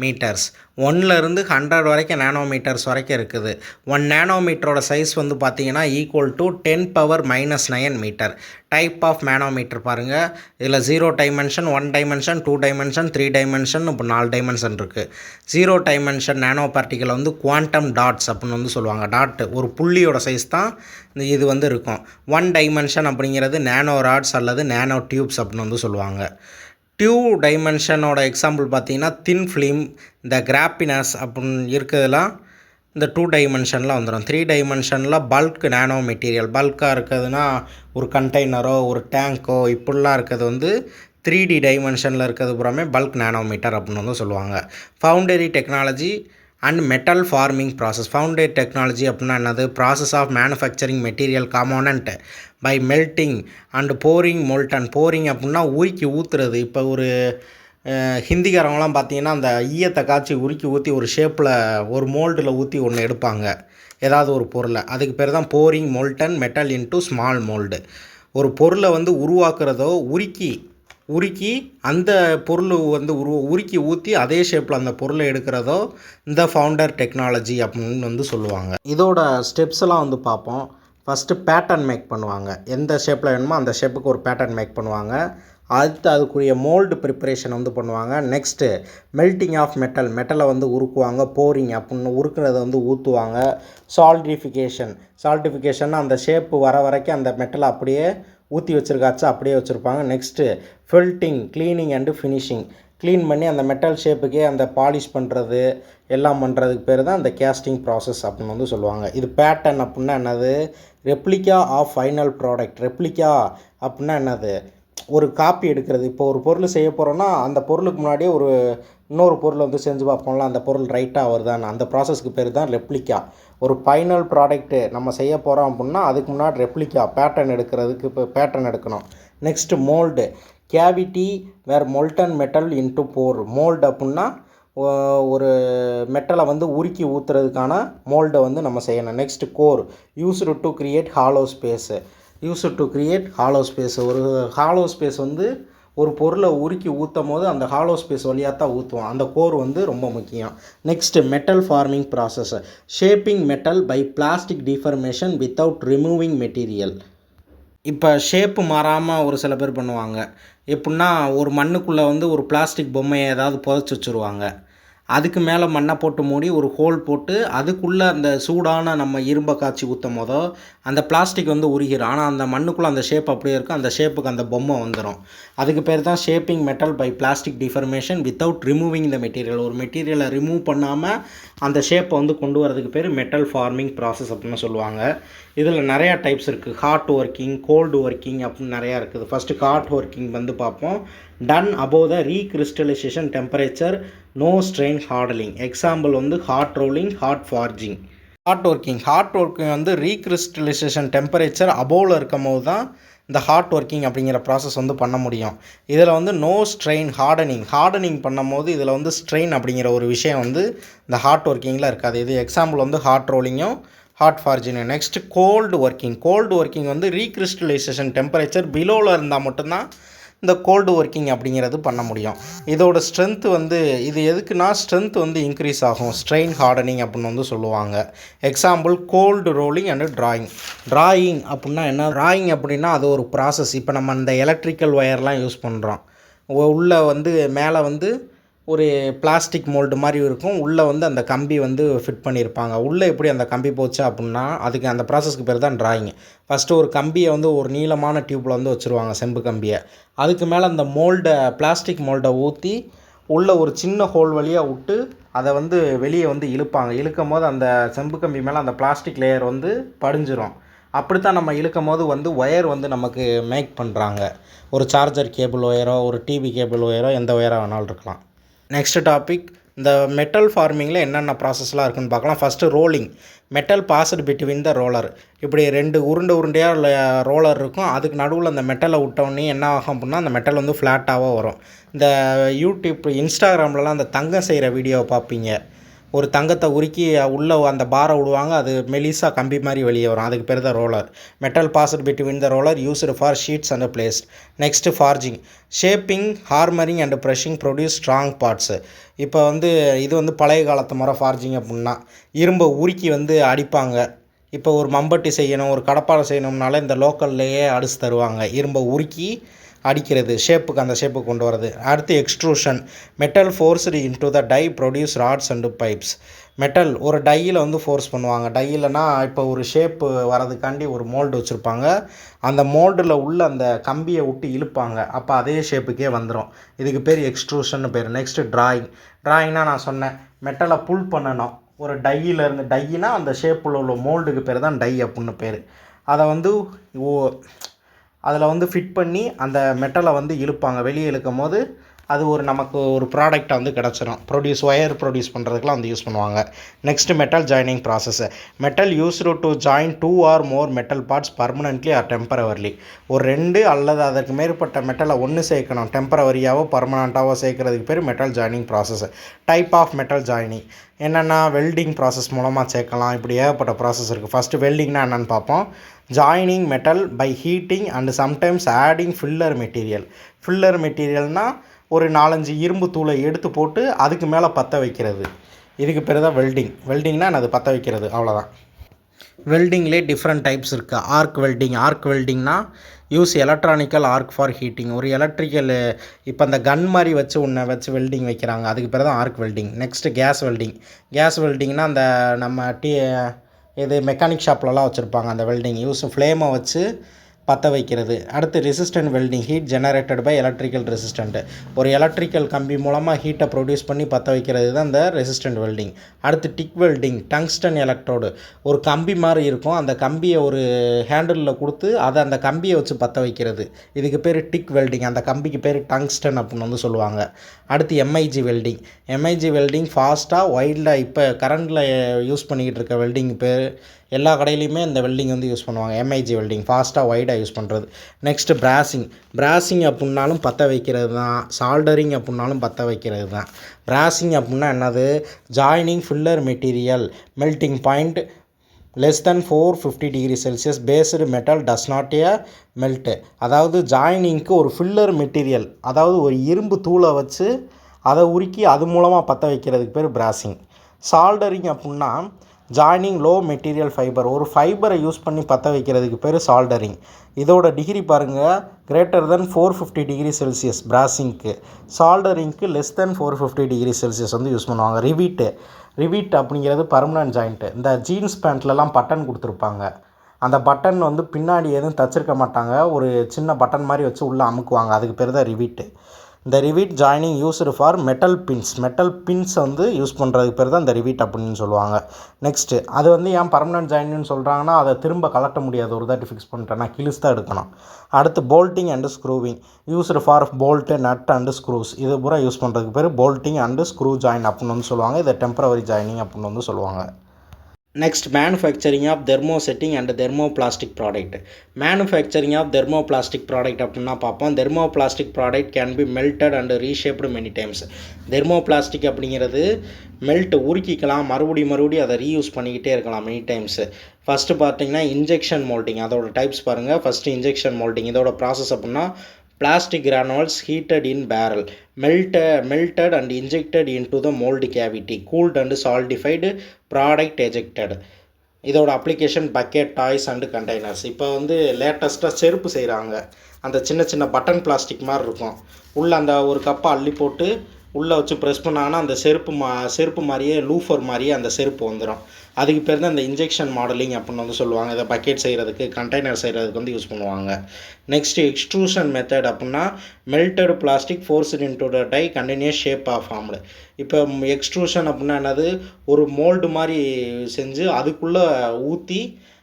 metres. 1லேருந்து 100 வரைக்கும் நானோமீட்டர்ஸ் வரைக்கும் இருக்குது. 1 நானோமீட்டரோட சைஸ் வந்து பார்த்தீங்கன்னா equal to 10⁻⁹ metre. Type of nanometre பாருங்கள். இதில் 0 டைமென்ஷன், 1 டைமென்ஷன், 2 டைமென்ஷன், 3 டைமென்ஷன், இப்போ 4 டைமென்ஷன் இருக்குது. 0 டைமென்ஷன் நானோ பார்ட்டிக்கல் வந்து குவாண்டம் டாட்ஸ் அப்படின்னு வந்து சொல்லுவாங்க. டாட் ஒரு புள்ளியோட சைஸ் தான் இது வந்து இருக்கும். 1 டைமென்ஷன் அப்படிங்கிறது நானோ ராட்ஸ் அல்லது நானோ டியூப்ஸ் அப்படின்னு வந்து சொல்லுவாங்க. 2 டைமென்ஷனோட எக்ஸாம்பிள் பார்த்தீங்கன்னா தின் ஃபிலிம், இந்த கிராப்பினஸ் அப்படின்னு இருக்கிறதுலாம் இந்த 2 டைமென்ஷனில் வந்துடும். 3 டைமென்ஷனில் பல்க் நானோ மெட்டீரியல், பல்காக இருக்கிறதுனா ஒரு கண்டெய்னரோ ஒரு டேங்க்கோ இப்படிலாம் இருக்கிறது வந்து 3D டைமென்ஷனில் இருக்கிறது பூராமே பல்க் நானோமீட்டர் அப்படின்னு வந்து சொல்லுவாங்க. Foundry technology and metal forming process. Foundry technology அப்படின்னா என்னது? Process of manufacturing material component by melting and pouring molten. Pouring அப்படின்னா உருக்கி ஊற்றுறது. இப்போ ஒரு ஹிந்திக்காரங்களாம் பார்த்தீங்கன்னா அந்த ஈயத்தை காய்ச்சி உருக்கி ஊற்றி ஒரு ஷேப்பில் ஒரு மோல்டில் ஊற்றி ஒன்று எடுப்பாங்க, ஏதாவது ஒரு பொருளை. அதுக்கு பேர் தான் boring molten metal into small mould. ஒரு பொருளை வந்து உருவாக்குறதோ உருக்கி அந்த பொருள் வந்து உருக்கி ஊற்றி அதே ஷேப்பில் அந்த பொருளை எடுக்கிறதோ இந்த ஃபவுண்டர் டெக்னாலஜி அப்படின்னு வந்து சொல்லுவாங்க. இதோட ஸ்டெப்ஸ் எல்லாம் வந்து பார்ப்போம். ஃபஸ்ட்டு பேட்டர்ன் மேக் பண்ணுவாங்க. எந்த ஷேப்பில் வேணுமோ அந்த ஷேப்புக்கு ஒரு பேட்டர்ன் மேக் பண்ணுவாங்க. அடுத்து அதுக்குரிய மோல்டு ப்ரிப்பரேஷன் வந்து பண்ணுவாங்க. நெக்ஸ்ட்டு மெல்ட்டிங் ஆஃப் மெட்டலை வந்து உருக்குவாங்க. போரிங் அப்படின்னு உருக்குறதை வந்து ஊற்றுவாங்க. சால்டிஃபிகேஷன் அந்த ஷேப்பு வர வரைக்கும் அந்த மெட்டலை அப்படியே ஊற்றி வச்சுருக்காச்சா அப்படியே வச்சுருப்பாங்க. Next fitting, cleaning and finishing. Clean பண்ணி அந்த மெட்டல் ஷேப்புக்கே அந்த பாலிஷ் பண்ணுறது எல்லாம் பண்ணுறதுக்கு பேர் தான் இந்த கேஸ்டிங் ப்ராசஸ் அப்படின்னு வந்து சொல்லுவாங்க. இது பேட்டர்ன் அப்படின்னா என்னது? Replica of final product. Replica அப்படின்னா என்னது? ஒரு காப்பி எடுக்கிறது. இப்போ ஒரு பொருள் செய்ய போகிறோன்னா அந்த பொருளுக்கு முன்னாடியே இன்னொரு பொருளை வந்து செஞ்சு பார்ப்போம்ல, அந்த பொருள் ரைட்டாக வருதான்னு. அந்த ப்ராசஸ்க்கு பேர் தான் ரெப்ளிகா. ஒரு ஃபைனல் ப்ராடக்ட்டு நம்ம செய்ய போகிறோம் அப்படின்னா அதுக்கு முன்னாடி ரெப்ளிகா பேட்டர்ன் எடுக்கிறதுக்கு இப்போ பேட்டர்ன் எடுக்கணும். Next mould. கேவிட்டி வேர் மொல்டன் மெட்டல் இன்ட்டு போர். மோல்டு அப்படின்னா ஒரு மெட்டலை வந்து உருக்கி ஊற்றுறதுக்கான மோல்டை வந்து நம்ம செய்யணும். Next core. Used to create hollow space. Hollow space. Hollow ஹாலோ ஸ்பேஸ் வந்து ஒரு பொருளை உருக்கி ஊற்றும் போது அந்த ஹாலோ ஸ்பேஸ் வழியாக தான் ஊற்றுவோம். அந்த கோர் வந்து ரொம்ப முக்கியம். Next metal forming process. Shaping metal by plastic deformation without removing material. இப்போ ஷேப்பு மாறாமல் ஒரு சில பேர் பண்ணுவாங்க. எப்படின்னா ஒரு மண்ணுக்குள்ளே வந்து ஒரு பிளாஸ்டிக் பொம்மையை ஏதாவது புதைச்சி வச்சுருவாங்க. அதுக்கு மேலே மண்ணை போட்டு மூடி ஒரு ஹோல் போட்டு அதுக்குள்ளே அந்த சூடான நம்ம இரும்பை காய்ச்சி ஊற்றும் போதோ அந்த பிளாஸ்டிக் வந்து உருகிடும். ஆனால் அந்த மண்ணுக்குள்ளே அந்த ஷேப் அப்படியே இருக்கும். அந்த ஷேப்புக்கு அந்த பொம்மை வந்துடும். அதுக்கு பேர் தான் shaping metal by plastic deformation without removing the material. ஒரு மெட்டீரியலை ரிமூவ் பண்ணாமல் அந்த ஷேப்பை வந்து கொண்டு வரதுக்கு பேர் மெட்டல் ஃபார்மிங் ப்ராசஸ் அப்படின்னு சொல்லுவாங்க. இதில் நிறையா டைப்ஸ் இருக்குது. ஹாட் ஒர்க்கிங், கோல்டு ஒர்க்கிங் அப்படின்னு நிறையா இருக்குது. ஃபஸ்ட்டு ஹாட் ஒர்க்கிங் வந்து பார்ப்போம். Done above the recrystallisation temperature, no strain hardening. Example வந்து hot rolling, hot forging. Hot working வந்து ரீக்ரிஸ்டலைசேஷன் டெம்பரேச்சர் அபோவில் இருக்கும் போது தான் இந்த ஹாட் ஒர்க்கிங் அப்படிங்கிற ப்ராசஸ் வந்து பண்ண முடியும். இதில் வந்து நோ ஸ்ட்ரெயின் ஹார்டனிங் பண்ணும் போது இதில் வந்து ஸ்ட்ரெயின் அப்படிங்கிற ஒரு விஷயம் வந்து இந்த ஹாட் ஒர்க்கிங்கில் இருக்காது. இது எக்ஸாம்பிள் வந்து ஹாட் ரோலிங்கும் ஹாட் ஃபார்ஜிங்கும். நெக்ஸ்ட் கோல்டு ஒர்க்கிங் வந்து ரீக்ரிஸ்டலைசேஷன் டெம்பரேச்சர் பிலோவில் இருந்தால் மட்டும்தான் இந்த கோல்டு ஒர்க்கிங் அப்படிங்கிறது பண்ண முடியும். இதோட ஸ்ட்ரென்த்து வந்து இது எதுக்குன்னா ஸ்ட்ரென்த் வந்து இன்க்ரீஸ் ஆகும். ஸ்ட்ரெயின் ஹார்டனிங் அப்படின்னு வந்து சொல்லுவாங்க. Example cold rolling and drawing அப்படின்னா என்ன? ட்ராயிங் அப்படின்னா அது ஒரு ப்ராசஸ். இப்போ நம்ம இந்த எலக்ட்ரிக்கல் ஒயர்லாம் யூஸ் பண்ணுறோம். உள்ளே வந்து மேலே வந்து ஒரு பிளாஸ்டிக் மோல்டு மாதிரி இருக்கும். உள்ளே வந்து அந்த கம்பி வந்து ஃபிட் பண்ணியிருப்பாங்க. உள்ளே எப்படி அந்த கம்பி போச்சு அப்படின்னா அதுக்கு அந்த ப்ராசஸ்க்கு பேர் தான் ட்ராயிங். ஃபஸ்ட்டு ஒரு கம்பியை வந்து ஒரு நீளமான டியூப்பில் வந்து வச்சுருவாங்க, செம்பு கம்பியை. அதுக்கு மேலே அந்த பிளாஸ்டிக் மோல்டை ஊற்றி உள்ளே ஒரு சின்ன ஹோல் வழியாக விட்டு அதை வந்து வெளியே வந்து இழுக்கும் போது அந்த செம்பு கம்பி மேலே அந்த பிளாஸ்டிக் லேயர் வந்து படிஞ்சிரும். அப்படித்தான் நம்ம இழுக்கும் போது வந்து ஒயர் வந்து நமக்கு மேக் பண்ணுறாங்க. ஒரு சார்ஜர் கேபிள் ஒயரோ ஒரு டிவி கேபிள் ஒயரோ எந்த ஒயராக வேணாலும் இருக்கலாம். நெக்ஸ்ட் டாபிக், இந்த மெட்டல் ஃபார்மிங்கில் என்னென்ன ப்ராசஸ்லாம் இருக்குன்னு பார்க்கலாம். First rolling. Metal passed between the roller. இப்படி 2 உருண்டையாக ரோலர் இருக்கும். அதுக்கு நடுவில் அந்த மெட்டலை விட்டோடனே என்ன ஆகும் அப்படின்னா அந்த மெட்டல் வந்து ஃப்ளாட்டாக வரும். இந்த யூடியூப், இன்ஸ்டாகிராம்லலாம் அந்த தங்கம் செய்கிற வீடியோவை பார்ப்பீங்க. ஒரு தங்கத்தை உருக்கி உள்ளே அந்த பாரை விடுவாங்க, அது மெலிசா கம்பி மாதிரி வெளியே வரும். அதுக்கு பேர் தான் roller. Metal passed between the roller used for sheets and plates. Next forging. Shaping, hammering and pressing produce strong parts. இப்போ வந்து இது வந்து பழைய காலத்து முறை ஃபார்ஜிங் அப்படின்னா இரும்பை உருக்கி வந்து அடிப்பாங்க. இப்போ ஒரு மம்பட்டி செய்யணும், ஒரு கடப்பாறை செய்யணும்னால இந்த லோக்கல்லையே அடிச்சு தருவாங்க. இரும்பை உருக்கி அடிக்கிறது, அந்த ஷேப்புக்கு கொண்டு வரது. அடுத்து extrusion. Metal forced into the die produce rods and pipes. மெட்டல் ஒரு டையில் வந்து ஃபோர்ஸ் பண்ணுவாங்க. டையில்னா இப்போ ஒரு ஷேப்பு வரதுக்காண்டி ஒரு மோல்டு வச்சுருப்பாங்க. அந்த மோல்டில் உள்ள அந்த கம்பியை விட்டு இழுப்பாங்க. அப்போ அதே ஷேப்புக்கே வந்துடும். இதுக்கு பேர் எக்ஸ்ட்ரூஷன் பேர். நெக்ஸ்ட்டு ட்ராயிங்னா நான் சொன்னேன், மெட்டலை புல் பண்ணணும். ஒரு டையிலேருந்து டையினா அந்த ஷேப்பில் உள்ள மோல்டுக்கு பேர் தான் டை அப்படின்னு பேர். அதை வந்து அதில் வந்து ஃபிட் பண்ணி அந்த மெட்டலை வந்து இழுப்பாங்க. வெளியே இழுக்கும் போது அது நமக்கு ஒரு ப்ராடக்டை வந்து கிடச்சிரும். ஒயர் ப்ரொடியூஸ் பண்ணுறதுக்குலாம் வந்து யூஸ் பண்ணுவாங்க. Next metal joining process. Metal used to join 2 or more metal parts permanently or temporarily. ஒரு 2 அல்லது அதற்கு மேற்பட்ட மெட்டலை ஒன்று சேர்க்கணும். டெம்பரவரியாவோ பர்மனெண்ட்டாவோ சேர்க்கறதுக்கு பேர் metal joining process. Type of metal joining என்னென்னா வெல்டிங் ப்ராசஸ் மூலமாக சேர்க்கலாம். இப்படி ஏகப்பட்ட ப்ராசஸ் இருக்குது. ஃபஸ்ட்டு வெல்டிங்னா என்னென்னு பார்ப்போம். Joining metal by heating and sometimes adding filler மெட்டீரியல்னால் ஒரு 4-5 இரும்பு தூளை எடுத்து போட்டு அதுக்கு மேலே பற்ற வைக்கிறது. இதுக்கு பேர் தான் வெல்டிங்னா அது பற்ற வைக்கிறது, அவ்வளோதான். வெல்டிங்லேயே டிஃப்ரெண்ட் டைப்ஸ் இருக்குது. ஆர்க் வெல்டிங்னா use electronical arc for heating. ஒரு எலக்ட்ரிக்கல் இப்போ அந்த கன் மாதிரி வச்சு வெல்டிங் வைக்கிறாங்க, அதுக்கு பேர் தான் ஆர்க் வெல்டிங். நெக்ஸ்ட்டு கேஸ் வெல்டிங்னா அந்த நம்ம மெக்கானிக் ஷாப்லலாம் வச்சுருப்பாங்க அந்த வெல்டிங். ஃப்ளேமை வச்சு பற்ற வைக்கிறது. அடுத்து resistant welding, heat generated by electrical resistant. ஒரு எலக்ட்ரிக்கல் கம்பி மூலமாக ஹீட்டை ப்ரொடியூஸ் பண்ணி பற்ற வைக்கிறது தான் இந்த ரெசிஸ்டன்ட் வெல்டிங். அடுத்து டிக் வெல்டிங், டங்ஸ்டன் எலக்ட்ரோடு. ஒரு கம்பி மாதிரி இருக்கும், அந்த கம்பியை ஒரு ஹேண்டிலில் கொடுத்து அதை அந்த கம்பியை வச்சு பற்ற வைக்கிறது. இதுக்கு பேர் டிக் வெல்டிங். அந்த கம்பிக்கு பேர் டங்ஸ்டன் அப்படின்னு வந்து சொல்லுவாங்க. அடுத்து எம்ஐஜி வெல்டிங். எம்ஐஜி வெல்டிங் ஃபாஸ்ட்டாக வைல்டாக இப்போ கரண்டில் யூஸ் பண்ணிக்கிட்டு இருக்க வெல்டிங் பேர். எல்லா கடையிலையுமே இந்த வெல்டிங் வந்து யூஸ் பண்ணுவாங்க. எம்ஐஜி வெல்டிங் ஃபாஸ்ட்டாக வைடாக யூஸ் பண்ணுறது. நெக்ஸ்ட்டு பிராசிங். பிராசிங் அப்படின்னாலும் பற்ற வைக்கிறது தான், சால்டரிங் அப்படின்னாலும் பற்ற வைக்கிறது தான். பிராசிங் அப்படின்னா என்னது? Joining filler material, melting point less than 450 degree Celsius based metal does not melt. அதாவது ஜாயினிங்க்கு ஒரு ஃபில்லர் மெட்டீரியல், அதாவது ஒரு இரும்பு தூளை வச்சு அதை உருக்கி அது மூலமாக பற்ற வைக்கிறதுக்கு பேர் பிராசிங். சால்டரிங் அப்படின்னா ஜாயினிங் லோ மெட்டீரியல் ஃபைபர், ஒரு ஃபைபரை யூஸ் பண்ணி பற்ற வைக்கிறதுக்கு பேர் சால்டரிங். இதோட டிகிரி பாருங்கள், கிரேட்டர் தென் 450 டிகிரி செல்சியஸ் பிராசிங்க்கு. சால்டரிங்க்கு லெஸ் தென் 450 டிகிரி செல்சியஸ் வந்து யூஸ் பண்ணுவாங்க. ரிவீட் அப்படிங்கிறது பர்மனன்ட் ஜாயிண்ட்டு. இந்த ஜீன்ஸ் பேண்ட்லலாம் பட்டன் கொடுத்துருப்பாங்க, அந்த பட்டன் வந்து பின்னாடி எதுவும் தச்சிருக்க மாட்டாங்க, ஒரு சின்ன பட்டன் மாதிரி வச்சு உள்ளே அமுக்குவாங்க, அதுக்கு பேர் தான் ரிவீட்டு. இந்த rivet joining used for metal pins வந்து யூஸ் பண்ணுறதுக்கு பேர் தான் இந்த ரிவீட் அப்படின்னு சொல்லுவாங்க. நெக்ஸ்ட்டு அது வந்து ஏன் பர்மனன்ட் ஜாயின்னு சொல்கிறாங்கன்னா, அதை திரும்ப கலட்ட முடியாது, ஒரு தாட்டி ஃபிக்ஸ் பண்ணிட்டேன்னா கிழிச்சு தான் எடுக்கணும். அடுத்து போல்ட்டிங் and screwing, used for bolt, nut and screws. இது பூரா யூஸ் பண்ணுறதுக்கு பேர் போல்ட்டிங் அண்டு ஸ்க்ரூ ஜாயின் அப்படின்னு வந்து சொல்லுவாங்க. இதை டெம்பரவரி ஜாயினிங் அப்படின்னு வந்து சொல்லுவாங்க. Next manufacturing of thermosetting and thermoplastic product. Manufacturing of thermoplastic product அப்படின்னா பார்ப்போம். Thermoplastic product can be melted and reshaped many times. Thermoplastic அப்படிங்கிறது உருக்கிக்கலாம், மறுபடியும் அதை ரீயூஸ் பண்ணிக்கிட்டே இருக்கலாம் மெனி டைம்ஸு. ஃபஸ்ட்டு பார்த்தீங்கன்னா இன்ஜெக்ஷன் மோல்டிங், அதோட டைப்ஸ் பாருங்கள். ஃபஸ்ட்டு இன்ஜெக்ஷன் மோல்டிங், இதோட ப்ராசஸ் அப்படின்னா plastic granules heated in barrel, melted and injected into the mold cavity, cooled and solidified, product ejected. இதோட application bucket, toys and containers. இப்போ வந்து லேட்டஸ்ட்டாக செருப்பு செய்கிறாங்க. அந்த சின்ன சின்ன பட்டன் பிளாஸ்டிக் மாதிரி இருக்கும், உள்ளே அந்த ஒரு கப்பை அள்ளி போட்டு உள்ளே வச்சு ப்ரெஸ் பண்ணாங்கன்னா அந்த செருப்பு மாதிரியே, லூஃபர் மாதிரியே அந்த செருப்பு வந்துடும். அதுக்கு பேர் தான் இந்த இன்ஜெக்ஷன் மாடலிங் அப்படின்னு வந்து சொல்லுவாங்க. இதை பக்கெட் செய்கிறதுக்கு, கண்டெய்னர் செய்கிறதுக்கு வந்து யூஸ் பண்ணுவாங்க. நெக்ஸ்ட்டு எக்ஸ்ட்ரூஷன் மெத்தட் அப்படின்னா melted plastic forced into the die continuous shape of formed. இப்போ எக்ஸ்ட்ரூஷன் அப்படின்னா என்னது? ஒரு மோல்டு மாதிரி செஞ்சு அதுக்குள்ளே ஊற்றி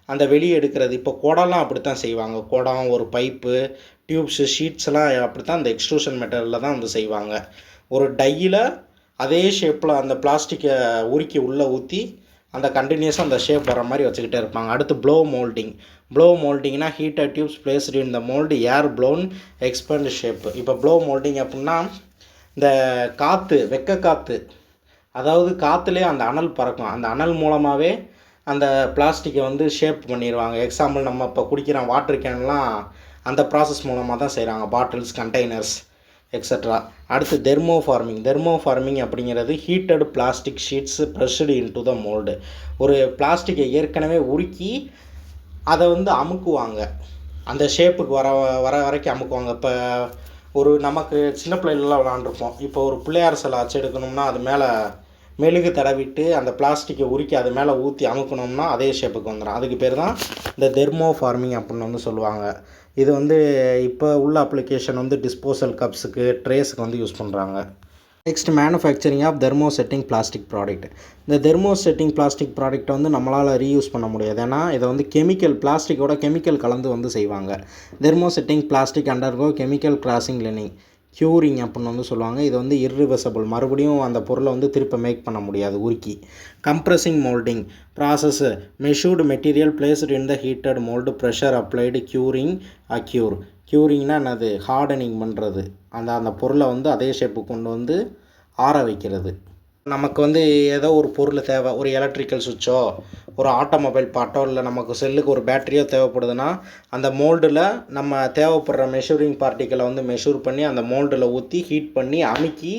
அந்த வெளியே எடுக்கிறது. இப்போ குடம்லாம் அப்படி தான் செய்வாங்க. குடம், ஒரு பைப்பு, டியூப்ஸு, ஷீட்ஸ்லாம் அப்படி தான் அந்த எக்ஸ்ட்ரூஷன் மெத்தடில் தான் வந்து செய்வாங்க. ஒரு டையில் அதே ஷேப்பில் அந்த பிளாஸ்டிக்கை உருக்கி உள்ளே ஊற்றி அந்த கண்டினியூஸாக அந்த ஷேப் வர மாதிரி வச்சுக்கிட்டே இருப்பாங்க. அடுத்து ப்ளோ மோல்டிங்னா heater tubes placed in the mould, air blown expand shape. இப்போ ப்ளோ மோல்டிங் அப்படின்னா இந்த வெக்க காற்று, அதாவது காற்றுலேயே அந்த அனல் பறக்கும், அந்த அனல் மூலமாகவே அந்த பிளாஸ்டிக்கை வந்து ஷேப் பண்ணிடுவாங்க. எக்ஸாம்பிள் நம்ம இப்போ குடிக்கிற வாட்டர் கேன்லாம் அந்த ப்ராசஸ் மூலமாக தான் செய்கிறாங்க, பாட்டில்ஸ், கண்டெய்னர்ஸ் எக்ஸட்ரா. அடுத்து தெர்மோஃபார்மிங் அப்படிங்கிறது heated plastic sheets pressed into the mould. ஒரு பிளாஸ்டிக்கை ஏற்கனவே உருக்கி அதை வந்து அமுக்குவாங்க, அந்த ஷேப்புக்கு வர வரைக்கும் அமுக்குவாங்க. இப்போ ஒரு நமக்கு சின்ன பிள்ளைகளெலாம் விளாண்டுருப்போம். இப்போ ஒரு பிள்ளையார் சிலை அச்சு எடுக்கணும்னா அது மேலே மெழுகு தடவிட்டு அந்த பிளாஸ்டிக்கை உருக்கி அது மேலே ஊற்றி அமுக்கணும்னா அதே ஷேப்புக்கு வந்துடும். அதுக்கு பேர் தான் இந்த தெர்மோஃபார்மிங் அப்படின்னு வந்து சொல்லுவாங்க. இது வந்து இப்போ உள்ள அப்ளிகேஷன் வந்து டிஸ்போசல் கப்ஸுக்கு, ட்ரேஸுக்கு வந்து யூஸ் பண்ணுறாங்க. Next manufacturing of thermosetting plastic product. இந்த தெர்மோசெட்டிங் பிளாஸ்டிக் ப்ராடக்ட்டை வந்து நம்மளால் ரீயூஸ் பண்ண முடியாது, ஏன்னா இதை வந்து பிளாஸ்டிக்கோட கெமிக்கல் கலந்து வந்து செய்வாங்க. Thermosetting plastic undergo chemical crosslinking, curing அப்படின்னு வந்து சொல்லுவாங்க. இது வந்து இர்ரிவர்சபிள், மறுபடியும் அந்த பொருளை வந்து திருப்ப மேக் பண்ண முடியாது உருக்கி. Compressing moulding process, measured material placed in the heated mould, pressure applied, க்யூரிங்னா என்னது? ஹார்டனிங் பண்ணுறது, அந்த பொருளை வந்து அதே ஷேப்புக்கு கொண்டு வந்து ஆற வைக்கிறது. நமக்கு வந்து ஏதோ ஒரு பொருள் தேவை, ஒரு எலக்ட்ரிக்கல் சுவிட்சோ, ஒரு ஆட்டோமொபைல் பார்ட்டோ, இல்லை நமக்கு செல்லுக்கு ஒரு பேட்டரியோ தேவைப்படுதுன்னா அந்த மோல்டில் நம்ம தேவைப்படுற மெஷூரிங் பார்ட்டிக்கலை வந்து மெஷூர் பண்ணி அந்த மோல்டில் ஊற்றி ஹீட் பண்ணி அமுக்கி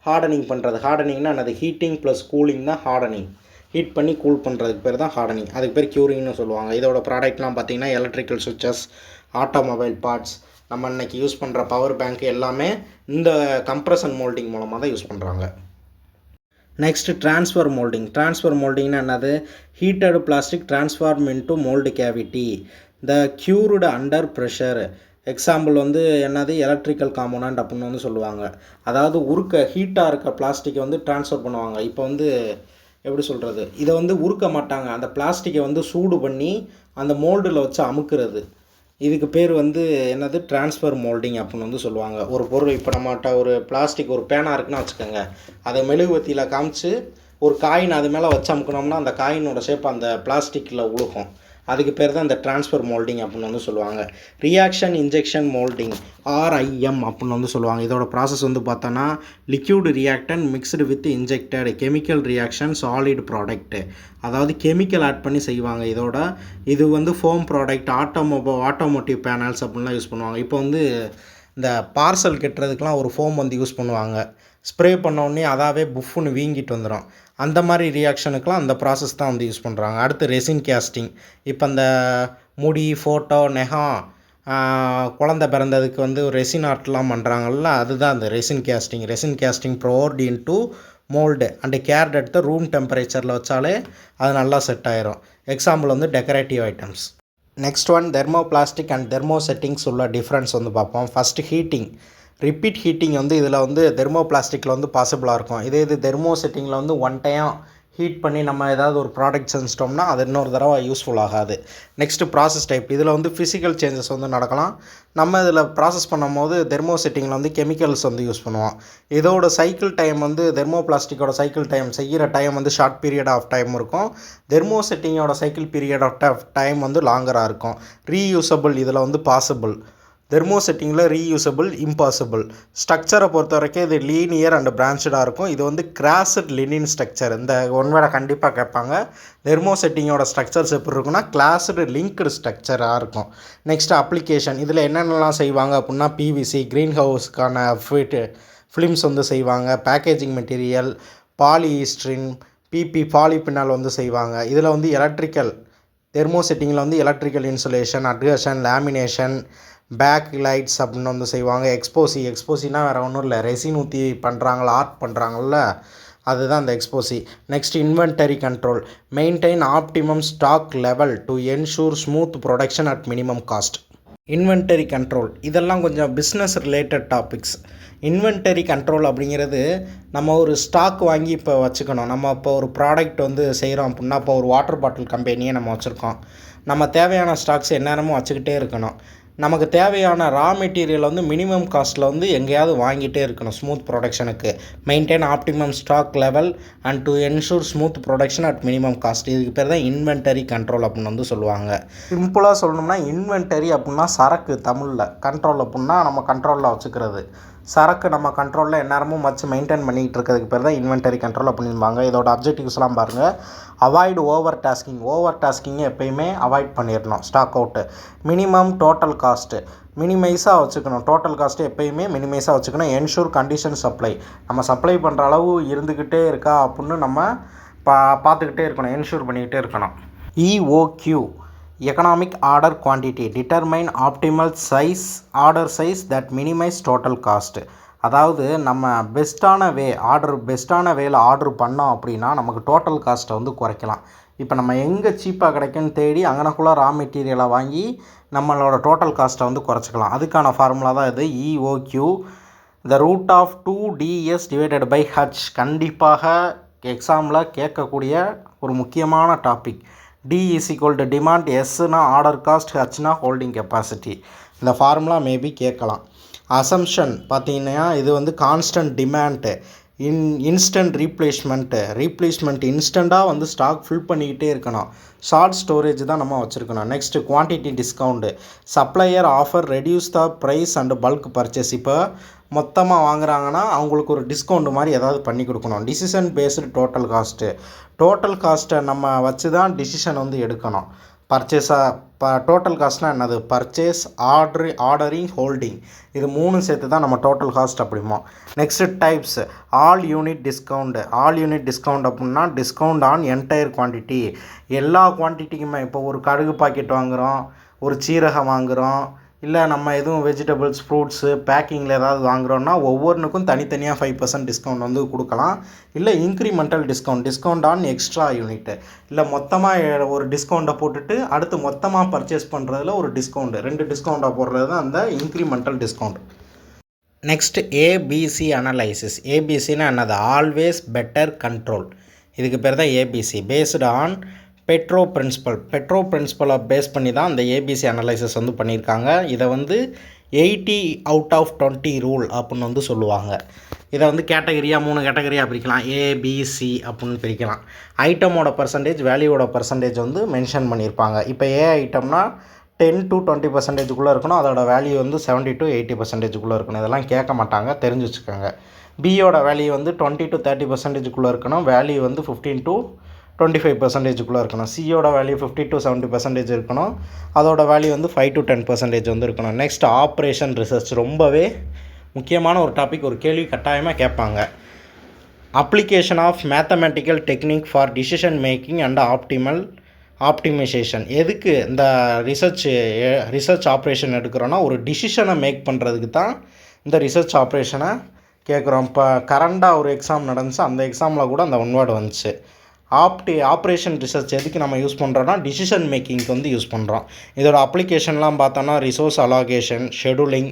ஹார்டனிங் பண்ணுறது. ஹார்டனிங்னா என்னது? ஹீட்டிங் ப்ளஸ் கூலிங் தான் ஹார்டனிங். ஹீட் பண்ணி கூல் பண்ணுறதுக்கு பேர் தான் ஹார்டனிங், அதுக்கு பேர் க்யூரிங்னு சொல்லுவாங்க. இதோட ப்ராடக்ட்லாம் பார்த்திங்கன்னா எலக்ட்ரிக்கல் சுவிட்சஸ், ஆட்டோமொபைல் பார்ட்ஸ், நம்ம இன்றைக்கி யூஸ் பண்ணுற பவர் பேங்க் எல்லாமே இந்த கம்ப்ரெஷன் மோல்டிங் மூலமாக தான் யூஸ் பண்ணுறாங்க. Next transfer moulding. ட்ரான்ஸ்ஃபர் மோல்டிங்னா என்னது? Heated plastic transform into mould cavity the cured under pressure. Example வந்து என்னது? எலக்ட்ரிக்கல் காம்போனண்ட் அப்படின்னு வந்து சொல்லுவாங்க. அதாவது ஹீட்டாக இருக்க பிளாஸ்டிக்கை வந்து ட்ரான்ஸ்ஃபர் பண்ணுவாங்க. இப்போ வந்து எப்படி சொல்கிறது, இதை வந்து உருக்க மாட்டாங்க, அந்த பிளாஸ்டிக்கை வந்து சூடு பண்ணி அந்த மோல்டில் வச்சு அமுக்கிறது. இதுக்கு பேர் வந்து என்னது? ட்ரான்ஸ்ஃபர் மோல்டிங் அப்படின்னு வந்து சொல்லுவாங்க. ஒரு பொருள் இப்போ நம்மகிட்ட ஒரு பிளாஸ்டிக் ஒரு பேனா இருக்குன்னு வச்சுக்கோங்க, அதை மெழுகுவத்தியில் காமிச்சு ஒரு காயின் அது மேலே வச்சு அமுக்கணும்னா அந்த காயினோட ஷேப் அந்த பிளாஸ்டிக்கில் உழுகும். அதுக்கு பேர் தான் இந்த ட்ரான்ஸ்ஃபர் மோல்டிங் அப்படின்னு வந்து சொல்லுவாங்க. ரியாக்ஷன் இன்ஜெக்ஷன் மோல்டிங் RIM அப்படின்னு வந்து சொல்லுவாங்க. இதோட ப்ராசஸ் வந்து பார்த்தோன்னா liquid reactant mixed with injected chemical reaction solid product. அதாவது கெமிக்கல் ஆட் பண்ணி செய்வாங்க. இது வந்து ஃபோம் ப்ராடக்ட் ஆட்டோமோட்டிவ் பேனல்ஸ் அப்படின்லாம் யூஸ் பண்ணுவாங்க. இப்போ வந்து இந்த பார்சல் கட்டுறதுக்கெலாம் ஒரு ஃபோம் வந்து யூஸ் பண்ணுவாங்க. ஸ்ப்ரே பண்ணோடனே அதாவே புஃப்னு வீங்கிட்டு வந்துடும். அந்த மாதிரி ரியாக்ஷனுக்கெலாம் அந்த ப்ராசஸ் தான் வந்து யூஸ் பண்ணுறாங்க. அடுத்து ரெசின் கேஸ்டிங். இப்போ இந்த முடி, ஃபோட்டோ, நெகம், குழந்த பிறந்ததுக்கு வந்து ரெசின் ஆர்ட்லாம் பண்ணுறாங்கல்ல, அதுதான் அந்த resin casting. Resin casting poured into mould and cured எடுத்து ரூம் டெம்பரேச்சரில் வச்சாலே அது நல்லா செட் ஆயிரும். எக்ஸாம்பிள் வந்து decorative items. Next one thermoplastic and thermosettings உள்ள டிஃப்ரென்ஸ் வந்து பார்ப்போம். First heating. ரிப்பீட் ஹீட்டிங் வந்து இதில் வந்து தெர்மோபிளாஸ்டிக்கில் வந்து பாசிபிளாக இருக்கும். இது தெர்மோ செட்டிங்கில் வந்து ஒன் டைம் ஹீட் பண்ணி நம்ம ஏதாவது ஒரு ப்ராடக்ட் செஞ்சிட்டோம்னா அது இன்னொரு தடவை யூஸ்ஃபுல் ஆகாது. Next process type. இதில் வந்து ஃபிசிக்கல் சேஞ்சஸ் வந்து நடக்கலாம். நம்ம இதில் ப்ராசஸ் பண்ணும் போது தெர்மோ செட்டிங்கில் வந்து கெமிக்கல்ஸ் வந்து யூஸ் பண்ணுவோம். இதோட சைக்கிள் டைம் வந்து தெர்மோபிளாஸ்டிக்கோட சைக்கிள் டைம் செய்கிற டைம் வந்து ஷார்ட் பீரியட் ஆஃப் டைம் இருக்கும். தெர்மோ செட்டிங்கோட சைக்கிள் பீரியட் ஆஃப் டைம் வந்து லாங்கராக இருக்கும். ரீயூசபிள் இதில் வந்து பாசிபிள். தெர்மோ செட்டிங்கில் ரீயூசபிள் இம்பாசிபிள். ஸ்ட்ரக்சரை பொறுத்த வரைக்கும் இது லீனியர் அண்ட் பிரான்ச்சாக இருக்கும். இது வந்து கிராஸ்ட் லினின் ஸ்ட்ரக்சர். இந்த ஒன்வேளை கண்டிப்பாக கேட்பாங்க. தெர்மோ செட்டிங்கோட ஸ்ட்ரக்சர்ஸ் எப்படி இருக்குன்னா கிளாஸ்டு லிங்க்டு ஸ்ட்ரக்சராக இருக்கும். Next application. இதில் என்னென்னலாம் செய்வாங்க அப்படின்னா PVC க்ரீன் ஹவுஸ்க்கான ஃபிலிம்ஸ் வந்து செய்வாங்க. Packaging material, polystyrene, PP polyphenol வந்து செய்வாங்க. இதில் வந்து எலக்ட்ரிக்கல் தெர்மோ செட்டிங்கில் வந்து electrical insulation, adhesion, lamination, Bakelites அப்படின்னு வந்து செய்வாங்க. எக்ஸ்போசினா வேறு ஒன்றும் இல்லை, ரெசின் ஊற்றி பண்ணுறாங்கள, ஆர்ட் பண்ணுறாங்கள்ல, அதுதான் அந்த எக்ஸ்போசி. Next inventory control. Maintain optimum stock level to ensure smooth production at minimum cost. Inventory control இதெல்லாம் கொஞ்சம் business related topics. Inventory control அப்படிங்கிறது நம்ம ஒரு ஸ்டாக் வாங்கி இப்போ வச்சுக்கணும். நம்ம இப்போ ஒரு ப்ராடக்ட் வந்து செய்கிறோம் அப்படின்னா, இப்போ ஒரு வாட்டர் பாட்டில் கம்பெனியே நம்ம வச்சுருக்கோம். நம்ம தேவையான ஸ்டாக்ஸ் எந்நேரமும் வச்சுக்கிட்டே இருக்கணும். நமக்கு தேவையான ரா மெட்டீரியல் வந்து மினிமம் காஸ்ட்டில் வந்து எங்கேயாவது வாங்கிட்டே இருக்கணும் ஸ்மூத் ப்ரொடக்ஷனுக்கு. Maintain optimum stock level and to ensure smooth production at minimum cost. இதுக்கு பேர் தான் இன்வென்டரி கண்ட்ரோல் அப்படின்னு வந்து சொல்லுவாங்க. சிம்பிளாக சொல்லணும்னா இன்வென்டரி அப்படின்னா சரக்கு தமிழில், கண்ட்ரோல் அப்படின்னா நம்ம கண்ட்ரோலில் வச்சுக்கிறது. சரக்கு நம்ம கண்ட்ரோலில் எந்நேரமும் வச்சு மெயின்டைன் பண்ணிகிட்டு இருக்கிறதுக்கு பேர் தான் இன்வென்டரி கண்ட்ரோல் அப்படின்பாங்க. இதோட அப்ஜெக்டிவ்ஸ்லாம் பாருங்கள். அவாய்டு ஓவர் டாஸ்கிங்கை எப்பயுமே அவாய்ட் பண்ணிடணும். Stock out. Minimum total cost மினிமைஸாக வச்சுக்கணும். டோட்டல் காஸ்ட்டு எப்பயுமே மினிமைஸாக வச்சுக்கணும். Ensure condition supply. நம்ம சப்ளை பண்ணுற அளவு இருந்துக்கிட்டே இருக்கா அப்படின்னு நம்ம பார்த்துக்கிட்டே இருக்கணும், என்ஷூர் பண்ணிக்கிட்டே இருக்கணும். EOQ economic order quantity. Determine optimal order size that minimise total cost. அதாவது நம்ம பெஸ்ட்டான வேல ஆர்டர் பண்ணோம் அப்படின்னா நமக்கு டோட்டல் காஸ்ட்டை வந்து குறைக்கலாம். இப்போ நம்ம எங்கே சீப்பாக கிடைக்குன்னு தேடி அங்கனக்குள்ளே ரா மெட்டீரியலை வாங்கி நம்மளோட டோட்டல் காஸ்ட்டை வந்து குறைச்சிக்கலாம். அதுக்கான ஃபார்முலா தான் இது EOQ. The root of 2DS divided by H. கண்டிப்பாக எக்ஸாமில் கேட்கக்கூடிய ஒரு முக்கியமான topic. D is equal to demand, Sனா ஆர்டர் காஸ்ட், Hனா ஹோல்டிங் கெப்பாசிட்டி. இந்த ஃபார்முலா மேபி கேட்கலாம். அசம்ஷன் பார்த்தீங்கன்னா இது வந்து கான்ஸ்டன்ட் டிமாண்ட்டு, இன்ஸ்டன்ட் ரீப்ளேஸ்மெண்ட்டு இன்ஸ்டண்ட்டாக வந்து ஸ்டாக் ஃபில் பண்ணிக்கிட்டே இருக்கணும். ஷார்ட் ஸ்டோரேஜ் தான் நம்ம வச்சுருக்கணும். Next quantity discount. Supplier offer reduce the price and bulk purchase. இப்போ மொத்தமாக வாங்குறாங்கன்னா அவங்களுக்கு ஒரு டிஸ்கவுண்ட் மாதிரி ஏதாவது பண்ணி கொடுக்கணும். டிசிஷன் பேஸ்டு டோட்டல் காஸ்ட்டை நம்ம வச்சு தான் டிசிஷன் வந்து எடுக்கணும். டோட்டல் காஸ்ட்னால் என்னது? Purchase, ordering, holding. இது மூணு சேர்த்து தான் நம்ம டோட்டல் காஸ்ட் அப்படிமோ. Next types. All unit discount அப்படின்னா டிஸ்கவுண்ட் ஆன் என்டையர் குவான்டிட்டி. எல்லா குவான்டிட்டிக்குமே. இப்போ ஒரு கடுகு பாக்கெட் வாங்குகிறோம், ஒரு சீரகம் வாங்குகிறோம், இல்லை நம்ம எதுவும் வெஜிடபிள்ஸ் ஃப்ரூட்ஸு பேக்கிங்கில் ஏதாவது வாங்குகிறோன்னா ஒவ்வொன்றுக்கும் தனித்தனியாக 5% டிஸ்கவுண்ட் வந்து கொடுக்கலாம். இல்லை incremental discount on extra unit, இல்லை மொத்தமாக ஒரு டிஸ்கவுண்ட்டை போட்டுட்டு அடுத்து மொத்தமாக பர்ச்சேஸ் பண்ணுறதுல ஒரு டிஸ்கவுண்ட், 2 டிஸ்கவுண்ட்டாக போடுறது தான் அந்த incremental discount. Next ABC analysis. ஏபிசின்னு என்னது? Always better control. இதுக்கு பேர் தான் ஏபிசி. பேஸ்டு ஆன் பெட்ரோ பிரின்சிபலை பேஸ் பண்ணி தான் அந்த ஏபிசி அனலைசிஸ் வந்து பண்ணியிருக்காங்க. இதை வந்து 80 அவுட் ஆஃப் 20 ரூல் அப்படின்னு வந்து சொல்லுவாங்க. இதை வந்து கேட்டகரியாக 3 கேட்டகரியாக பிரிக்கலாம். ஏபிசி அப்படின்னு பிரிக்கலாம். ஐட்டமோட பர்சன்டேஜ், வேல்யூவோட பர்சன்டேஜ் வந்து மென்ஷன் பண்ணியிருப்பாங்க. இப்போ ஏ ஐட்டம்னா 10 to 20% இருக்கணும். அதோட வேல்யூ வந்து 70 to 80% இருக்கணும். இதெல்லாம் கேட்க மாட்டாங்க, தெரிஞ்சு வச்சுக்கோங்க. பியோட வேல்யூ வந்து 20 to 30% இருக்கணும். வேல்யூ வந்து 15 to 25% இருக்கணும். சியோட வேல்யூ 50 to 70% இருக்கணும். அதோட வேல்யூ வந்து 5 to 10% வந்து இருக்கணும். நெக்ஸ்ட் ஆப்ரேஷன் ரிசர்ச், ரொம்பவே முக்கியமான ஒரு டாபிக். ஒரு கேள்வி கட்டாயமாக கேட்பாங்க. Application of mathematical technique for decision making and optimisation. எதுக்கு இந்த ரிசர்ச் ஆப்ரேஷன் எடுக்கிறோன்னா ஒரு டிசிஷனை மேக் பண்ணுறதுக்கு தான் இந்த ரிசர்ச் ஆப்ரேஷனை கேட்குறோம். இப்போ கரண்டாக ஒரு எக்ஸாம் நடந்துச்சு, அந்த எக்ஸாமில் கூட அந்த ஒன் வேர்டு வந்துச்சு. ஆப்ரேஷன் ரிசர்ச் எதுக்கு நம்ம யூஸ் பண்ணுறோன்னா டிசிஷன் மேக்கிங்க்கு வந்து யூஸ் பண்ணுறோம். இதோட அப்ளிகேஷன்லாம் பார்த்தோன்னா resource allocation, scheduling,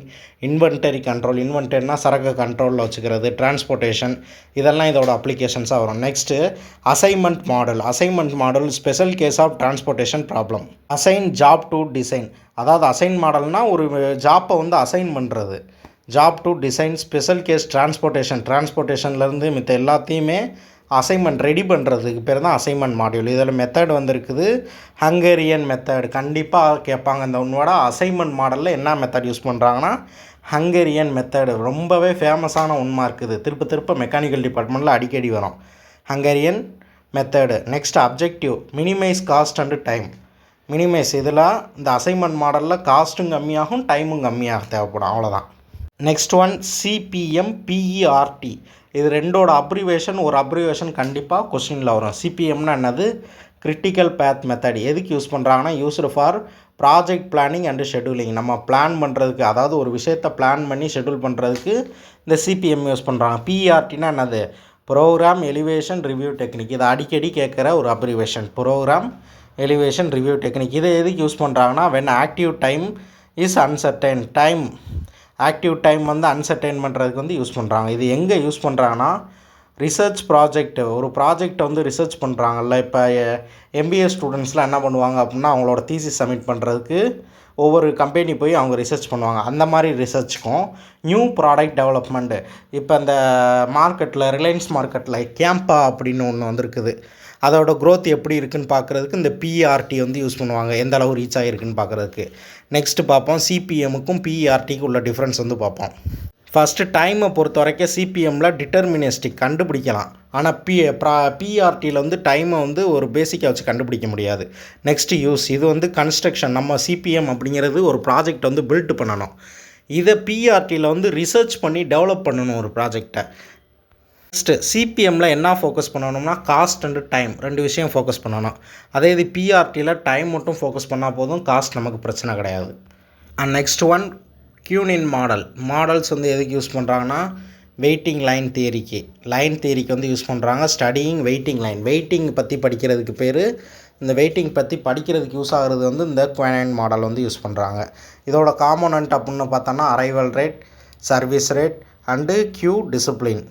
inventory control, இன்வென்டரினா சரக்கு கண்ட்ரோலில் வச்சுக்கிறது, டிரான்ஸ்போர்ட்டேஷன், இதெல்லாம் இதோட அப்ளிகேஷன்ஸாக வரும். Next assignment model special case of transportation problem. Assign job to design, அதாவது அசைன் மாடல்னால் ஒரு ஜாப்பை வந்து அசைன் பண்ணுறது. Job to design special case டிரான்ஸ்போர்ட்டேஷன்லேருந்து மித்த எல்லாத்தையுமே அசைன்மெண்ட் ரெடி பண்ணுறதுக்கு பேர் தான் அசைன்மெண்ட் மாடியூல். இதில் மெத்தட் வந்துருக்குது, ஹங்கேரியன் மெத்தட். கண்டிப்பாக கேட்பாங்க இந்த உன்னோட அசைன்மெண்ட் மாடலில் என்ன மெத்தட் யூஸ் பண்ணுறாங்கன்னா ஹங்கேரியன் மெத்தடு. ரொம்பவே ஃபேமஸான உண்மை இருக்குது, திருப்ப மெக்கானிக்கல் டிபார்ட்மெண்ட்டில் அடிக்கடி வரும் Hungarian method. Next objective, minimise cost and time. Minimise, இதில் இந்த அசைன்மெண்ட் மாடலில் காஸ்ட்டும் கம்மியாகும், டைமும் கம்மியாக தேவைப்படும், அவ்வளோதான். Next one CPM PERT. இது ரெண்டோட அப்ரிவேஷன் கண்டிப்பாக கொஸ்டினில் வரும். சிபிஎம்னா என்னது? Critical path method. எதுக்கு யூஸ் பண்ணுறாங்கன்னா used for project planning and scheduling. நம்ம பிளான் பண்ணுறதுக்கு, அதாவது ஒரு விஷயத்தை பிளான் பண்ணி ஷெடியூல் பண்ணுறதுக்கு இந்த சிபிஎம் யூஸ் பண்ணுறாங்க. பிஇஆர்டினா என்னது? Program elevation review technique. இதை அடிக்கடி கேட்குற ஒரு abbreviation, program elevation review technique. இதை எதுக்கு யூஸ் பண்ணுறாங்கன்னா when active time is uncertain. Active time வந்து அன்சர்டைன் பண்ணுறதுக்கு வந்து யூஸ் பண்ணுறாங்க. இது எங்கே யூஸ் பண்ணுறாங்கன்னா ரிசர்ச் ப்ராஜெக்ட், ஒரு ப்ராஜெக்டை வந்து ரிசர்ச் பண்ணுறாங்கல்ல. இப்போ எம்பிஏ ஸ்டூடெண்ட்ஸ்லாம் என்ன பண்ணுவாங்க அப்படின்னா அவங்களோட தீசிஸ் சப்மிட் பண்ணுறதுக்கு ஒவ்வொரு கம்பெனி போய் அவங்க ரிசர்ச் பண்ணுவாங்க. அந்த மாதிரி ரிசர்ச்சுக்கும் நியூ ப்ராடக்ட் டெவலப்மெண்ட்டு. இப்போ இந்த மார்க்கெட்டில், ரிலையன்ஸ் மார்க்கெட்டில் கேம்பா அப்படின்னு ஒன்று வந்துருக்குது. அதோட க்ரோத் எப்படி இருக்குதுன்னு பார்க்குறதுக்கு இந்த பிஆர்டி வந்து யூஸ் பண்ணுவாங்க, எந்த அளவு ரீச் ஆகிருக்குன்னு பார்க்குறதுக்கு. நெக்ஸ்ட்டு பார்ப்போம் சிபிஎம்முக்கும் பிஆர்டிக்கு உள்ள டிஃப்ரென்ஸ் வந்து பார்ப்போம். ஃபஸ்ட்டு டைமை பொறுத்த வரைக்கும் சிபிஎம்மில் டிட்டர்மினிஸ்டிக் கண்டுபிடிக்கலாம், ஆனால் பிஆர்டியில் வந்து டைமை வந்து ஒரு பேசிக்காக வச்சு கண்டுபிடிக்க முடியாது. நெக்ஸ்ட்டு யூஸ், இது வந்து கன்ஸ்ட்ரக்ஷன். நம்ம சிபிஎம் அப்படிங்கிறது ஒரு ப்ராஜெக்ட் வந்து பில்ட் பண்ணணும். இதை பிஆர்டியில் வந்து ரிசர்ச் பண்ணி டெவலப் பண்ணணும் ஒரு ப்ராஜெக்டை. நெக்ஸ்ட்டு சிபிஎம்மில் என்ன ஃபோக்கஸ் பண்ணணும்னா காஸ்ட் அண்டு டைம், 2 விஷயம் ஃபோக்கஸ் பண்ணணும். அதே இது பிஆர்டியில் டைம் மட்டும் ஃபோக்கஸ் பண்ணால் போதும், காஸ்ட் நமக்கு பிரச்சனை கிடையாது. அண்ட் நெக்ஸ்ட் ஒன் கியூனின் மாடல்ஸ் வந்து எதுக்கு யூஸ் பண்ணுறாங்கன்னா வெயிட்டிங் லைன் தியரிக்கு வந்து யூஸ் பண்ணுறாங்க. ஸ்டடியிங் வெயிட்டிங் பற்றி படிக்கிறதுக்கு பேர். இந்த வெயிட்டிங் பற்றி படிக்கிறதுக்கு யூஸ் ஆகிறது வந்து இந்த குவானைன் மாடல் வந்து யூஸ் பண்ணுறாங்க. இதோட காம்போனன்ட் அப்படின்னு பார்த்தோன்னா arrival rate, service rate and queue discipline.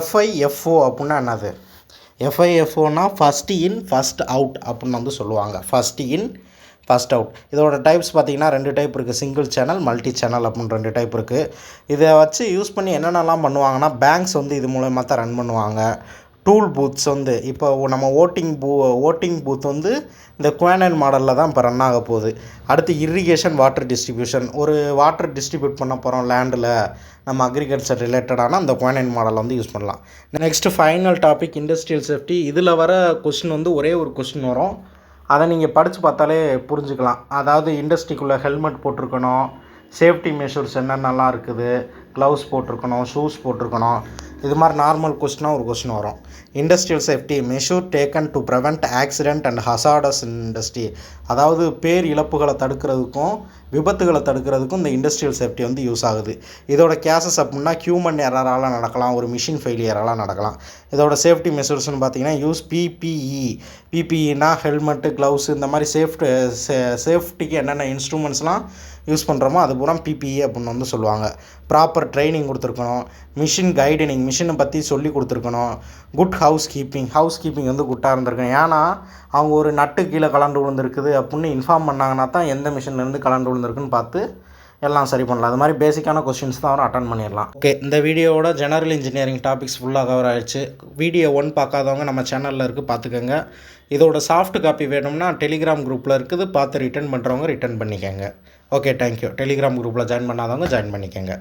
FIFO அப்படின்னா என்னது? FIFOனா ஃபஸ்ட்டு இன் ஃபஸ்ட் அவுட் அப்படின்னு வந்து சொல்லுவாங்க. First in first out. இதோட டைப்ஸ் பார்த்திங்கன்னா 2 டைப் இருக்குது, சிங்கிள் சேனல், மல்டி சேனல் அப்படின்னு 2 டைப் இருக்குது. இதை வச்சு யூஸ் பண்ணி என்னென்னலாம் பண்ணுவாங்கன்னா பேங்க்ஸ் வந்து இது மூலமாக தான் ரன் பண்ணுவாங்க. டூல் பூத்ஸ் வந்து இப்போ நம்ம ஓட்டிங் பூத் வந்து இந்த குவானைன் மாடலில் தான் இப்போ ரன் ஆக போகுது. அடுத்து இரிகேஷன் வாட்டர் டிஸ்ட்ரிபியூஷன், ஒரு வாட்டர் டிஸ்ட்ரிபியூட் பண்ண போகிறோம் லேண்டில், நம்ம அக்ரிகல்ச்சர் ரிலேட்டடான அந்த குவானைன் மாடலை வந்து யூஸ் பண்ணலாம். Next final topic industrial safety. இதில் வர கொஸ்டின் வந்து ஒரே ஒரு கொஸ்டின் வரும், அதை நீங்கள் படித்து பார்த்தாலே புரிஞ்சுக்கலாம். அதாவது இண்டஸ்ட்ரிக்குள்ளே ஹெல்மெட் போட்டிருக்கணும், சேஃப்டி மெஷர்ஸ் என்னென்னலாம் இருக்குது, க்ளவுஸ் போட்டிருக்கணும், ஷூஸ் போட்டிருக்கணும். இது மாதிரி நார்மல் கொஸ்டினாக ஒரு கொஸ்டின் வரும். Industrial safety measure taken to prevent accident and hazardous industry. அதாவது பேர் இழப்புகளை தடுக்கிறதுக்கும் விபத்துகளை தடுக்கிறதுக்கும் இந்த இண்டஸ்ட்ரியல் சேஃப்டி வந்து யூஸ் ஆகுது. இதோட கேசஸ் அப்படின்னா ஹியூமன் எரரால் நடக்கலாம், ஒரு மிஷின் ஃபெயிலியரால் நடக்கலாம். இதோட சேஃப்டி மெஷர்ஸ்னு பார்த்தீங்கன்னா யூஸ் பிபிஇனா ஹெல்மெட்டு, க்ளவுஸ், இந்த மாதிரி சேஃப்டிக்கு என்னென்ன இன்ஸ்ட்ருமெண்ட்ஸ்லாம் யூஸ் பண்ணுறோமோ அது பூரா பிபிஇ அப்படின்னு வந்து சொல்லுவாங்க. ப்ராப்பர் ட்ரைனிங் கொடுத்துருக்கணும். மிஷின் கைடனிங், மிஷினை பற்றி சொல்லி கொடுத்துருக்கணும். குட் ஹவுஸ் கீப்பிங் வந்து குட்டாக இருந்திருக்கணும். ஏன்னா அவங்க ஒரு நட்டு கீழே கலண்டு விழுந்துருக்குது அப்படின்னு இன்ஃபார்ம் பண்ணாங்கன்னா தான் எந்த மிஷின்லேருந்து கலண்டு விழுந்துருக்குன்னு பார்த்து எல்லாம் சரி பண்ணலாம். அது மாதிரி பேசிக்கான கொஸ்டின்ஸ் தான் வரும், அட்டன் பண்ணிடலாம். ஓகே, இந்த வீடியோவோட ஜெனரல் இன்ஜினியரிங் டாபிக்ஸ் ஃபுல்லாக கவர் ஆகிடுச்சு. வீடியோ 1 பார்க்காதவங்க நம்ம சேனலில் இருக்குது, பார்த்துக்கோங்க. இதோட சாஃப்ட் காப்பி வேணும்னா டெலிகிராம் குரூப்பில் இருக்குது, பார்த்து ரிட்டர்ன் பண்ணுறவங்க ரிட்டர்ன் பண்ணிக்கோங்க. Okay, thank you. டெலிகிராம் குரூப்பில் ஜாயின் பண்ணாதவங்க ஜாயின் பண்ணிக்கோங்க.